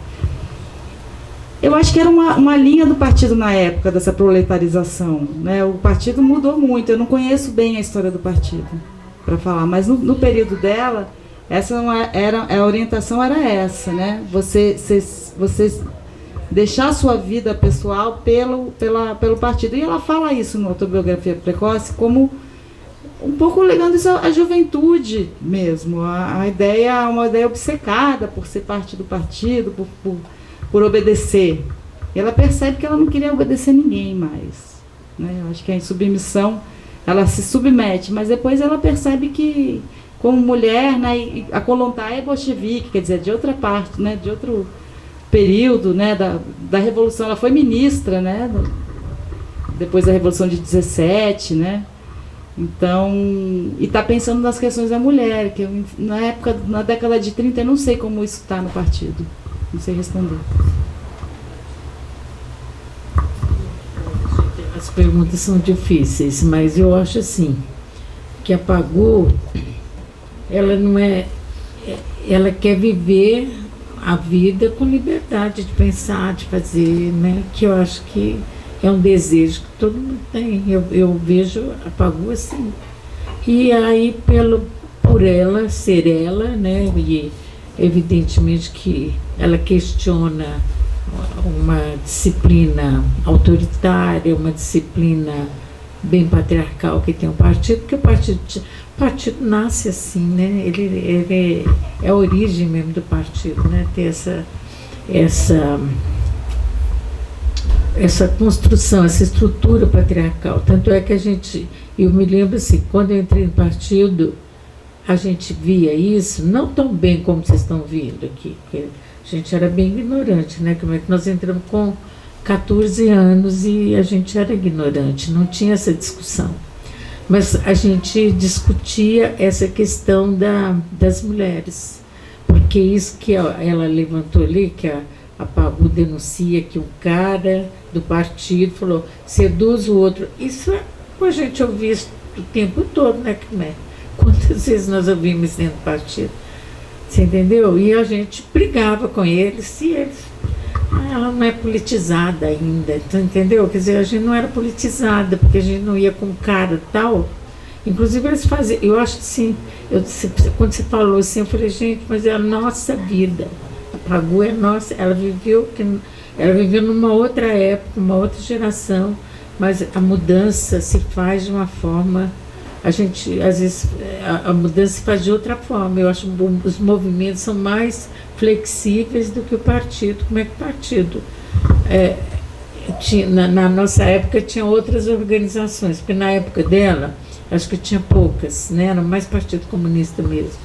Eu acho que era uma linha do partido na época, dessa proletarização, né? O partido mudou muito. Eu não conheço bem a história do partido, para falar, mas no período dela, a orientação era essa, né? Você deixar a sua vida pessoal pelo partido. E ela fala isso no Autobiografia Precoce, como um pouco ligando isso à juventude mesmo. A ideia, uma ideia obcecada por ser parte do partido, por obedecer. E ela percebe que ela não queria obedecer ninguém mais, né? Eu acho que a insubmissão ela se submete, mas depois ela percebe que, como mulher, né, a Kollontai é bolchevique, quer dizer, de outra parte, né, de outro período, né, da Revolução. Ela foi ministra, né, depois da Revolução de 17, né, então, e está pensando nas questões da mulher, que eu, na década de 30, eu não sei como isso está no partido, não sei responder. As perguntas são difíceis, mas eu acho assim, que a Pagô, ela não é, ela quer viver a vida com liberdade de pensar, de fazer, né? Que eu acho que é um desejo que todo mundo tem. Eu vejo a Pagô assim. E aí, por ela ser ela, né? E evidentemente que ela questiona uma disciplina autoritária, uma disciplina bem patriarcal que tem um partido, porque o partido nasce assim, né? Ele é a origem mesmo do partido, né? Ter essa construção, essa estrutura patriarcal. Tanto é que eu me lembro assim, quando eu entrei no partido, a gente via isso, não tão bem como vocês estão vendo aqui, porque a gente era bem ignorante, né? Como é que nós entramos com 14 anos e a gente era ignorante, não tinha essa discussão. Mas a gente discutia essa questão das mulheres, porque isso que ela levantou ali, que a Pagô denuncia que um cara do partido falou, seduz o outro. Isso a gente ouviu isso o tempo todo, né? Quantas vezes nós ouvimos dentro do partido? Você entendeu? E a gente brigava com eles, e eles... ela não é politizada ainda, tu entendeu? Quer dizer, a gente não era politizada, porque a gente não ia com cara tal. Inclusive eles faziam, eu acho assim, quando você falou assim, eu falei, gente, mas é a nossa vida. A Pagô é nossa, ela viveu numa outra época, uma outra geração, mas a mudança se faz de uma forma, a gente, às vezes, a mudança se faz de outra forma. Eu acho que os movimentos são mais flexíveis do que o partido. Como é que o partido... na nossa época tinha outras organizações, porque na época dela, acho que tinha poucas, né? Era mais Partido Comunista mesmo.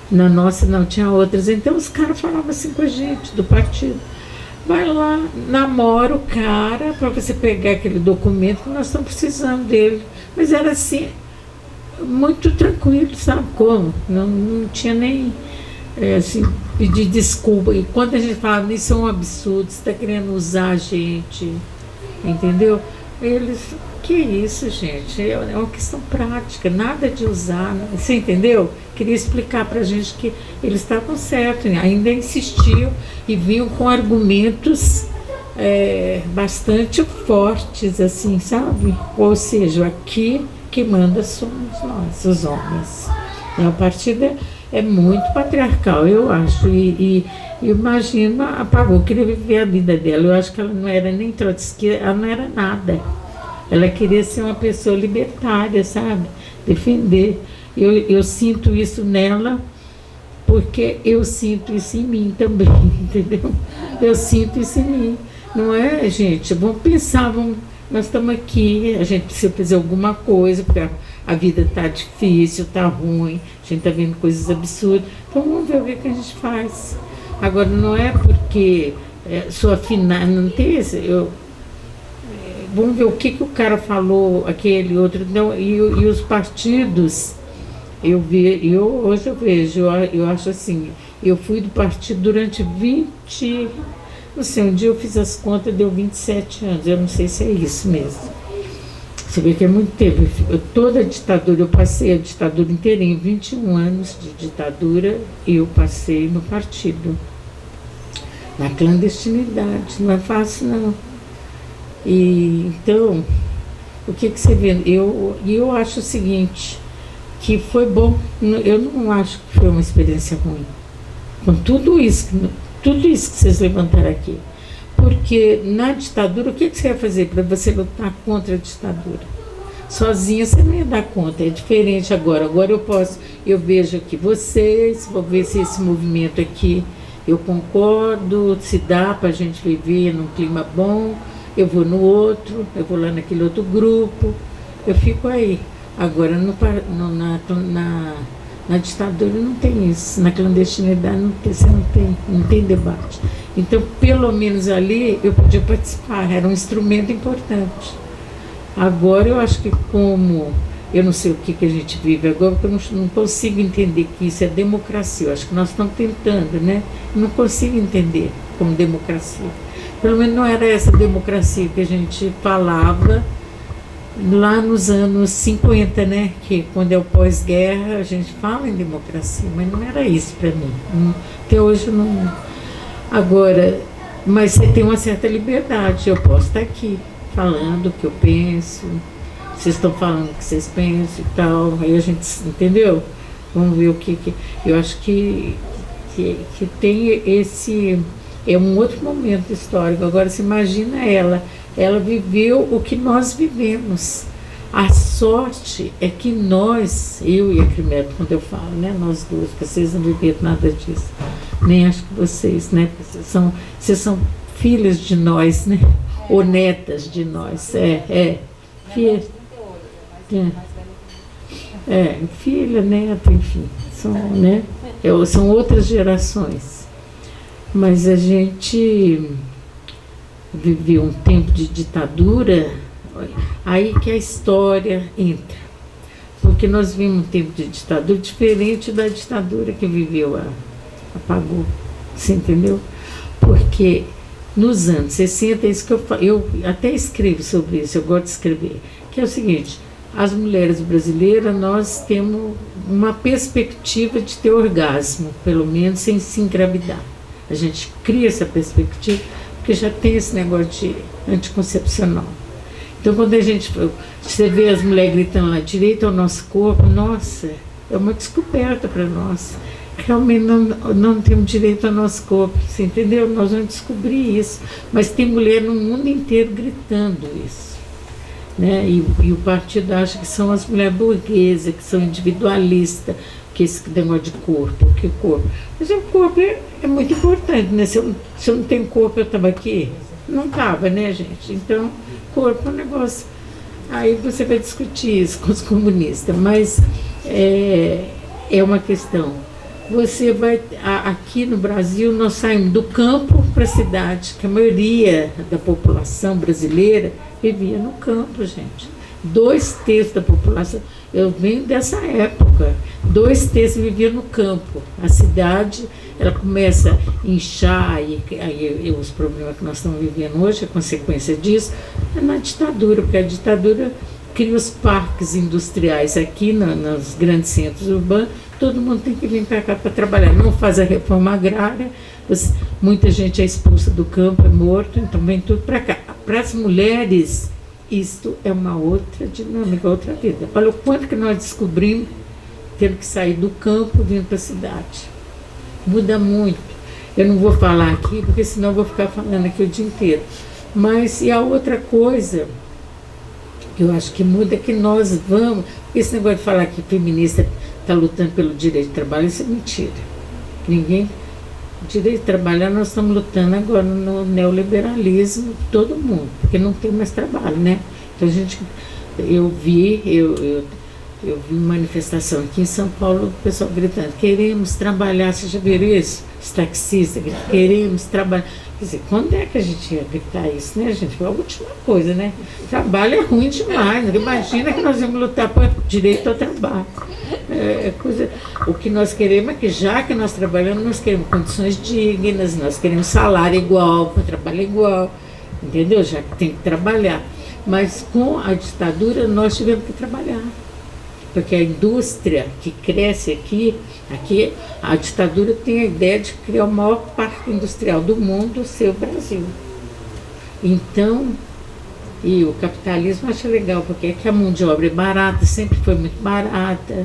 Na nossa não, tinha outras. Então os caras falavam assim com a gente, do partido. Vai lá, namora o cara para você pegar aquele documento que nós estamos precisando dele. Mas era assim, muito tranquilo, sabe como? Não tinha nem... assim, pedir desculpa. E quando a gente fala, isso é um absurdo, você está querendo usar a gente, entendeu? Eles, que isso, gente? É uma questão prática, nada de usar, você entendeu? Queria explicar para a gente que eles estavam certos, ainda insistiam e vinham com argumentos bastante fortes, assim, sabe? Ou seja, aqui que manda somos nós, os homens. A partida é muito patriarcal, eu acho, e imagina, a Pagô queria viver a vida dela. Eu acho que ela não era nem trotskista, ela não era nada. Ela queria ser uma pessoa libertária, sabe? Defender. Eu sinto isso nela, porque eu sinto isso em mim também, entendeu? Eu sinto isso em mim. Não é, gente? Vamos pensar, nós estamos aqui, a gente precisa fazer alguma coisa, porque a vida está difícil, está ruim, a gente está vendo coisas absurdas. Então vamos ver o que a gente faz. Agora, não é porque sou afinada, não tem esse... vamos ver o que o cara falou, aquele outro. Não, e os partidos, hoje eu vejo, eu acho assim, eu fui do partido durante 20... Não sei, um dia eu fiz as contas, deu 27 anos, eu não sei se é isso mesmo. Você vê que é muito tempo. Toda a ditadura, eu passei a ditadura inteira, em 21 anos de ditadura, eu passei no partido. Na clandestinidade, não é fácil não. E, então, o que você vê? Eu acho o seguinte, que foi bom, eu não acho que foi uma experiência ruim. Com tudo isso que vocês levantaram aqui. Porque na ditadura, o que você vai fazer para você lutar contra a ditadura? Sozinha você não ia dar conta, é diferente agora. Agora eu vejo aqui vocês, vou ver se esse movimento aqui eu concordo, se dá para a gente viver num clima bom, eu vou no outro, eu vou lá naquele outro grupo, eu fico aí. Agora, na ditadura não tem isso, na clandestinidade não tem debate. Então, pelo menos ali, eu podia participar, era um instrumento importante. Agora, eu acho que como... Eu não sei o que a gente vive agora, porque eu não consigo entender que isso é democracia. Eu acho que nós estamos tentando, né? Eu não consigo entender como democracia. Pelo menos não era essa democracia que a gente falava lá nos anos 50, né? Que quando é o pós-guerra, a gente fala em democracia, mas não era isso para mim. Até hoje não... Agora, mas você tem uma certa liberdade. Eu posso estar aqui falando o que eu penso, vocês estão falando o que vocês pensam e tal, aí a gente, entendeu? Vamos ver o que... Eu acho que tem esse... É um outro momento histórico. Agora, se imagina ela viveu o que nós vivemos. A sorte é que nós, eu e a Crimeto, quando eu falo, né, nós duas, porque vocês não viveram nada disso, nem acho que vocês, né, vocês são filhas de nós, né, ou netas de nós, filha, filha, neta, enfim, são outras gerações. Mas a gente viveu um tempo de ditadura, aí que a história entra. Porque nós vimos um tempo de ditadura diferente da ditadura que viveu a Pagô. Você entendeu? Porque nos anos 60, isso que eu até escrevo sobre isso, eu gosto de escrever, que é o seguinte: as mulheres brasileiras, nós temos uma perspectiva de ter orgasmo, pelo menos sem se engravidar. A gente cria essa perspectiva, porque já tem esse negócio de anticoncepcional. Então, quando você vê as mulheres gritando lá, direito ao nosso corpo, nossa, é uma descoberta para nós. Realmente não temos direito ao nosso corpo, você entendeu? Nós vamos descobrir isso. Mas tem mulher no mundo inteiro gritando isso. Né? E o partido acha que são as mulheres burguesas, que são individualistas, que esse negócio de corpo, que corpo. Mas o corpo é muito importante, né? Se eu não tenho corpo, eu estava aqui? Não estava, né, gente? Então, corpo é um negócio. Aí você vai discutir isso com os comunistas, mas é uma questão. Você vai... Aqui no Brasil, nós saímos do campo para a cidade, que a maioria da população brasileira vivia no campo, gente. 2/3 da população, eu venho dessa época, 2/3 viviam no campo. A cidade, ela começa a inchar, e os problemas que nós estamos vivendo hoje, a consequência disso, é na ditadura, porque a ditadura cria os parques industriais aqui nos grandes centros urbanos, todo mundo tem que vir para cá para trabalhar, não faz a reforma agrária, muita gente é expulsa do campo, é morto, então vem tudo para cá. Para as mulheres, isto é uma outra dinâmica, outra vida. Olha o quanto que nós descobrimos tendo que sair do campo vindo para a cidade. Muda muito. Eu não vou falar aqui, porque senão eu vou ficar falando aqui o dia inteiro. Mas, e a outra coisa que eu acho que muda é que nós vamos... Esse negócio de falar que feminista está lutando pelo direito de trabalho, isso é mentira. Ninguém... Direito de trabalhar, nós estamos lutando agora no neoliberalismo, todo mundo, porque não tem mais trabalho, né? Então eu vi manifestação aqui em São Paulo, o pessoal gritando, queremos trabalhar, você já viram isso? Os taxistas gritando, queremos trabalhar. Quer dizer, quando é que a gente ia gritar isso, né, gente? Foi a última coisa, né? Trabalho é ruim demais, imagina que nós vamos lutar por direito ao trabalho. O que nós queremos é que, já que nós trabalhamos, nós queremos condições dignas, nós queremos salário igual, trabalho igual, entendeu? Já que tem que trabalhar. Mas com a ditadura nós tivemos que trabalhar, porque a indústria que cresce aqui a ditadura tem a ideia de criar o maior parque industrial do mundo, ser o Brasil. Então, e o capitalismo acha legal, porque é que a mão de obra é barata, sempre foi muito barata,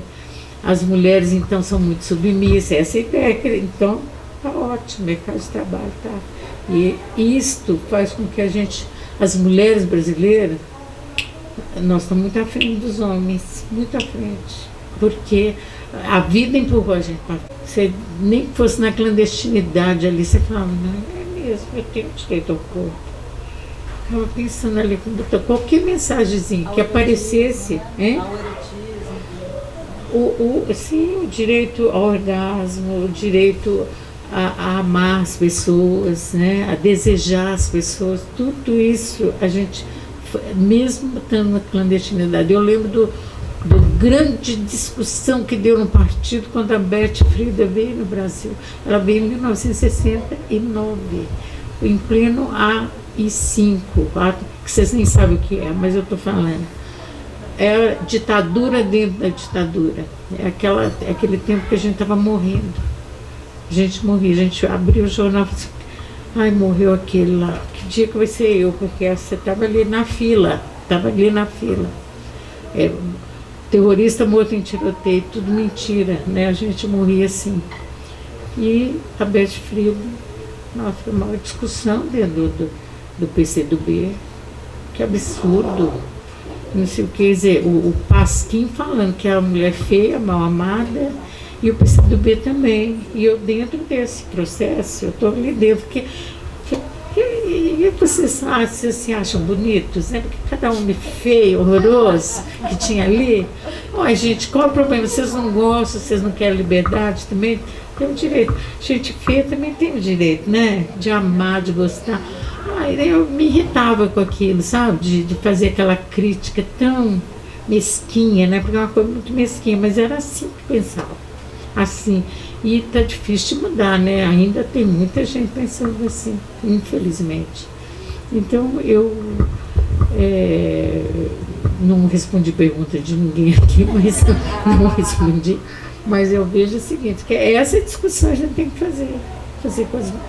as mulheres então são muito submissas, essa é a ideia, então está ótimo, mercado de trabalho, tá. E isto faz com que as mulheres brasileiras, nós estamos muito à frente dos homens, muito à frente, porque a vida empurrou a gente para... Você nem que fosse na clandestinidade ali, você falava, não, é mesmo, eu tenho direito ao corpo. Estava pensando ali, qualquer mensagemzinha que aparecesse, hein? Sim, o direito ao orgasmo, o direito a amar as pessoas, né? A desejar as pessoas, tudo isso a gente, mesmo estando na clandestinidade, eu lembro do grande discussão que deu no partido quando a Beth Frida veio no Brasil. Ela veio em 1969, em pleno AI-5, que vocês nem sabem o que é, mas eu estou falando. É a ditadura dentro da ditadura. É aquele tempo que a gente estava morrendo. A gente morria, a gente abriu o jornal e disse, ai, morreu aquele lá. Que dia que vai ser eu? Porque você estava ali na fila. Terrorista morto em tiroteio, tudo mentira, né? A gente morria assim. E a Beth Frida, foi uma discussão dentro do PCdoB. Que absurdo. Não sei o que dizer, o Pasquim falando que é uma mulher feia, mal amada, e o PCdoB também. E eu dentro desse processo, eu estou ali dentro, porque e vocês se acham bonitos, né? Porque cada homem feio, horroroso que tinha ali. Ai, gente, qual o problema? Vocês não gostam, vocês não querem liberdade também? Tem o direito. Gente feia também tem o direito, né? De amar, de gostar. Ai, eu me irritava com aquilo, sabe? De fazer aquela crítica tão mesquinha, né? Porque é uma coisa muito mesquinha, mas era assim que pensava. Assim. E tá difícil de mudar, né? Ainda tem muita gente pensando assim, infelizmente. Então, eu não respondi pergunta de ninguém aqui, mas não respondi. Mas eu vejo o seguinte, que essa discussão a gente tem que fazer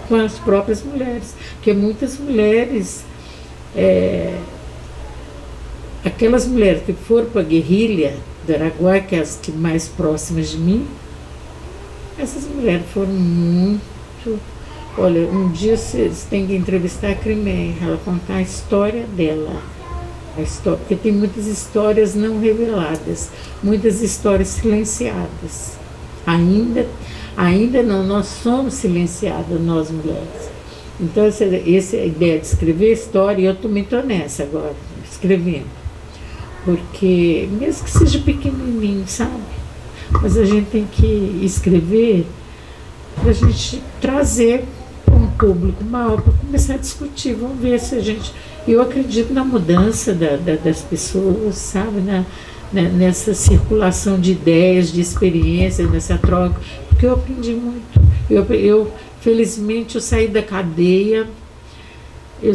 com as próprias mulheres. Porque muitas mulheres, aquelas mulheres que foram para a guerrilha do Araguaia, que é as que mais próximas de mim, essas mulheres foram muito... Olha, um dia vocês têm que entrevistar a Crimeia, ela contar a história dela. Porque tem muitas histórias não reveladas, muitas histórias silenciadas. Ainda não, nós somos silenciadas, nós mulheres. Então, essa ideia de escrever história, eu também estou nessa agora, escrevendo. Porque, mesmo que seja pequenininho, sabe? Mas a gente tem que escrever para a gente trazer para um público maior, para começar a discutir. Vamos ver se a gente... Eu acredito na mudança das pessoas, sabe? Nessa circulação de ideias, de experiências, nessa troca. Porque eu aprendi muito. Felizmente, eu saí da cadeia. Eu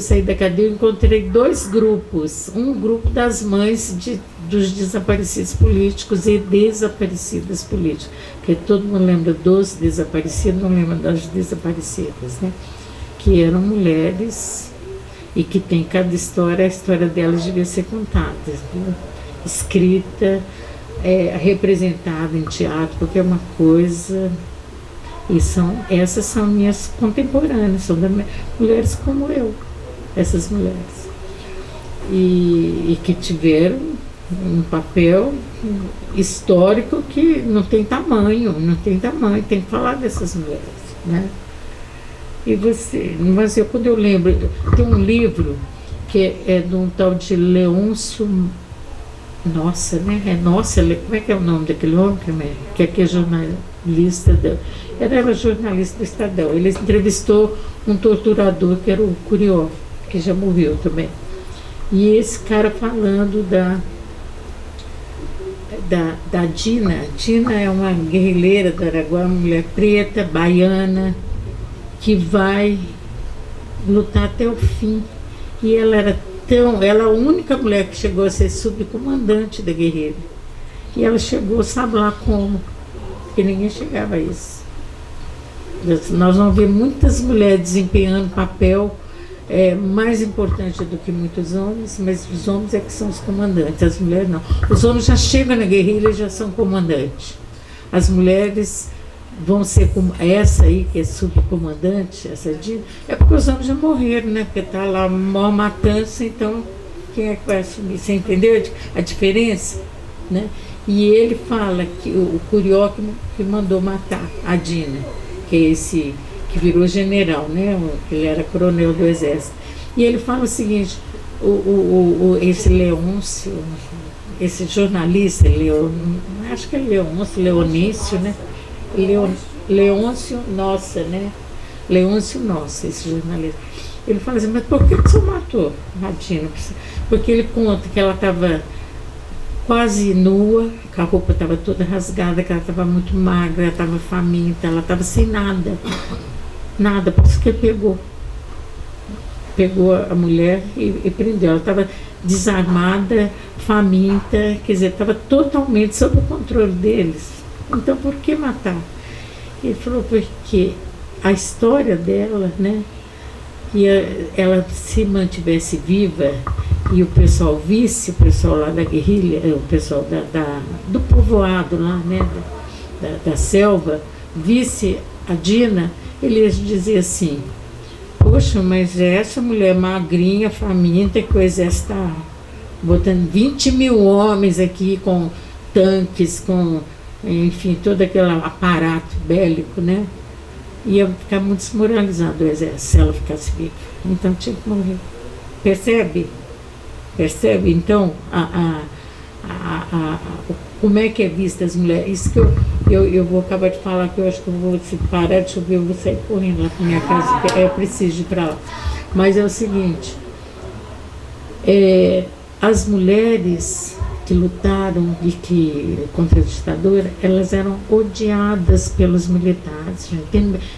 encontrei dois grupos. Um grupo das mães dos desaparecidos políticos e desaparecidas políticas. Porque todo mundo lembra dos desaparecidos, não lembra das desaparecidas, né? Que eram mulheres e que tem cada história, a história delas devia ser contada, viu? Escrita, representada em teatro, porque é uma coisa... E essas são minhas contemporâneas, são mulheres como eu. Essas mulheres, e que tiveram um papel histórico que não tem tamanho, tem que falar dessas mulheres, né? Mas quando eu lembro, tem um livro que é de um tal de Leôncio, como é que é o nome daquele homem, que aqui é jornalista, era jornalista do Estadão, ele entrevistou um torturador que era o Curió, que já morreu também. E esse cara falando da Dina. Dina é uma guerrilheira do Araguaia, uma mulher preta, baiana, que vai lutar até o fim. E ela é a única mulher que chegou a ser subcomandante da guerrilha. E ela chegou, sabe lá como? Porque ninguém chegava a isso. Nós vamos ver muitas mulheres desempenhando papel mais importante do que muitos homens, mas os homens é que são os comandantes, as mulheres não. Os homens já chegam na guerrilha e já são comandantes. As mulheres vão ser como essa aí, que é subcomandante, essa Dina, é porque os homens já morreram, né? Porque está lá maior matança, então quem é que vai assumir? Você entendeu a diferença? Né? E ele fala que o Curió que mandou matar a Dina, que é esse que virou general, né? Ele era coronel do exército. E ele fala o seguinte, esse Leôncio, esse jornalista, acho que é Leonício, né? Leôncio Nossa, né? Leôncio Nossa, esse jornalista. Ele fala assim, mas por que você matou Radina? Porque ele conta que ela estava quase nua, que a roupa estava toda rasgada, que ela estava muito magra, ela estava faminta, ela estava sem nada. Nada, por isso que ele pegou a mulher e prendeu. Ela estava desarmada, faminta, quer dizer, estava totalmente sob o controle deles. Então, por que matar? Ele falou, porque a história dela, né, e ela se mantivesse viva e o pessoal visse, o pessoal lá da guerrilha, o pessoal do povoado lá, né, da selva, visse a Dina, eles diziam assim, poxa, mas essa mulher magrinha, faminta, que o exército está botando 20 mil homens aqui com tanques, com, enfim, todo aquele aparato bélico, né? Ia ficar muito desmoralizado o exército se ela ficasse viva. Então tinha que morrer. Percebe? Percebe? Então, como é que é vista as mulheres? Isso que eu vou acabar de falar, que eu acho que eu vou, se parar de chover, eu vou sair correndo lá para minha casa, porque eu preciso ir para lá. Mas é o seguinte, as mulheres que lutaram contra a ditadura, elas eram odiadas pelos militares.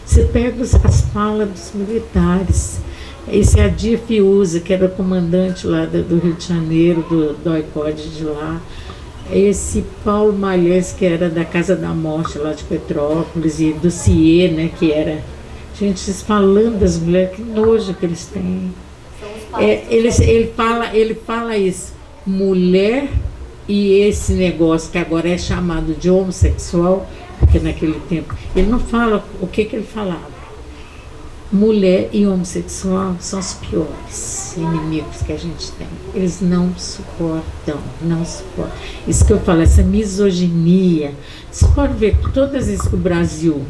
Você pega as falas dos militares. Esse Adir Fiuza, que era o comandante lá do Rio de Janeiro, do DOI-CODE de lá. Esse Paulo Malhães, que era da Casa da Morte lá de Petrópolis, e do CIE, né, que era... Gente, vocês falando das mulheres, que nojo que eles têm. Ele fala isso, mulher e esse negócio que agora é chamado de homossexual, porque naquele tempo, ele não fala o que ele falava. Mulher e homossexual são os piores inimigos que a gente tem. Eles não suportam. Isso que eu falo, essa misoginia. Você pode ver que todas as vezes que o Brasil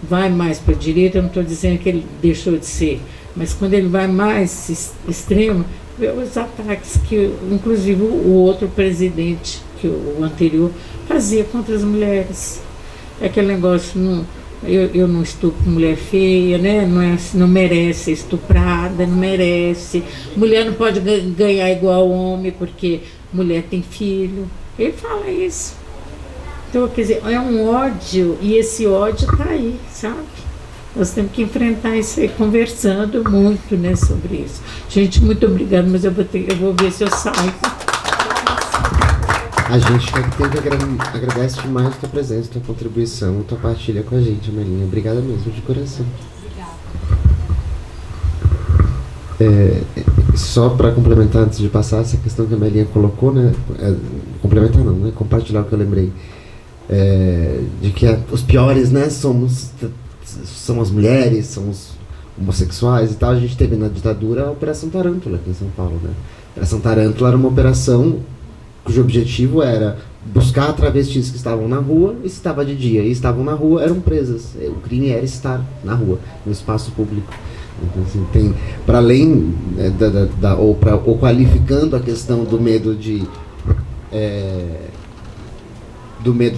vai mais para a direita, eu não estou dizendo que ele deixou de ser, mas quando ele vai mais extremo, os ataques que, inclusive, o outro presidente, que o anterior, fazia contra as mulheres. Aquele negócio, eu não estupro mulher feia, né? Não merece ser estuprada, não merece. Mulher não pode ganhar igual homem, porque mulher tem filho. Ele fala isso. Então, quer dizer, é um ódio, e esse ódio está aí, sabe? Nós temos que enfrentar isso aí, conversando muito, né, sobre isso. Gente, muito obrigada, mas eu vou ver se eu saio. A gente agradece demais a tua presença, a tua contribuição, a tua partilha com a gente, Amelinha. Obrigada mesmo, de coração. Só para complementar, antes de passar, essa questão que a Amelinha colocou, né? Complementar não, né? Compartilhar o que eu lembrei. De que os piores, né, são as mulheres, são os homossexuais e tal. A gente teve na ditadura a Operação Tarântula aqui em São Paulo, né? A Operação Tarântula era uma operação cujo objetivo era buscar travestis que estavam na rua, e se estava de dia e estavam na rua, eram presas. O crime era estar na rua, no espaço público. Então, assim, tem, para além ou qualificando a questão do medo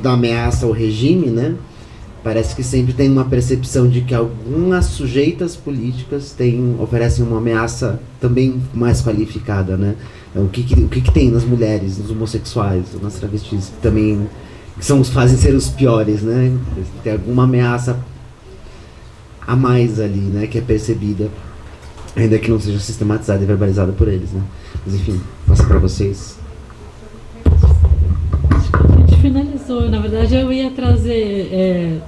da ameaça ao regime, né? Parece que sempre tem uma percepção de que algumas sujeitas políticas oferecem uma ameaça também mais qualificada, né? O que tem nas mulheres, nos homossexuais, nas travestis, que também fazem ser os piores, né? Tem alguma ameaça a mais ali, né? Que é percebida, ainda que não seja sistematizada e verbalizada por eles, né? Mas enfim, passa para vocês. A gente finalizou. Na verdade, eu ia trazer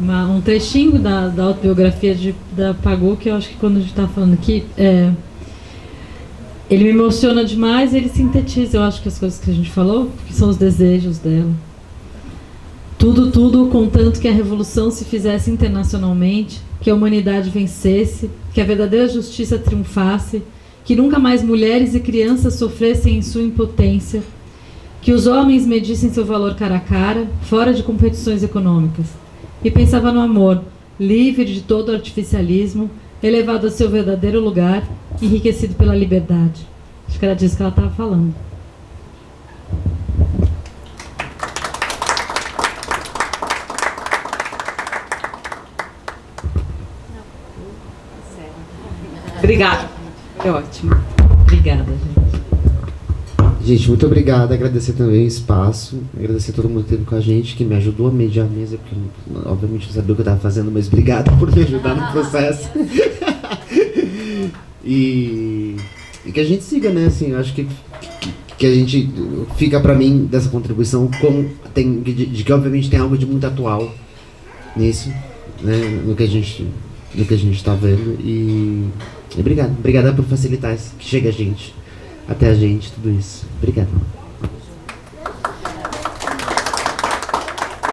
um trechinho da autobiografia da Pagou, que eu acho que quando a gente está falando aqui, ele me emociona demais, ele sintetiza, eu acho, que as coisas que a gente falou, que são os desejos dela. Tudo, contanto que a revolução se fizesse internacionalmente, que a humanidade vencesse, que a verdadeira justiça triunfasse, que nunca mais mulheres e crianças sofressem em sua impotência, que os homens medissem seu valor cara a cara, fora de competições econômicas. E pensava no amor, livre de todo artificialismo, elevado a seu verdadeiro lugar, enriquecido pela liberdade. Acho que era disso que ela estava falando. Obrigada. Foi ótimo. Obrigada, gente. Gente, muito obrigado. Agradecer também o espaço. Agradecer a todo mundo que esteve com a gente, que me ajudou a mediar a mesa, porque obviamente não sabia o que eu estava fazendo, mas obrigado por me ajudar no processo. E que a gente siga, né? Assim, eu acho que a gente fica pra mim dessa contribuição de que obviamente tem algo de muito atual nisso, né? No que a gente está vendo. E obrigado por facilitar que chegue até a gente tudo isso. Obrigado.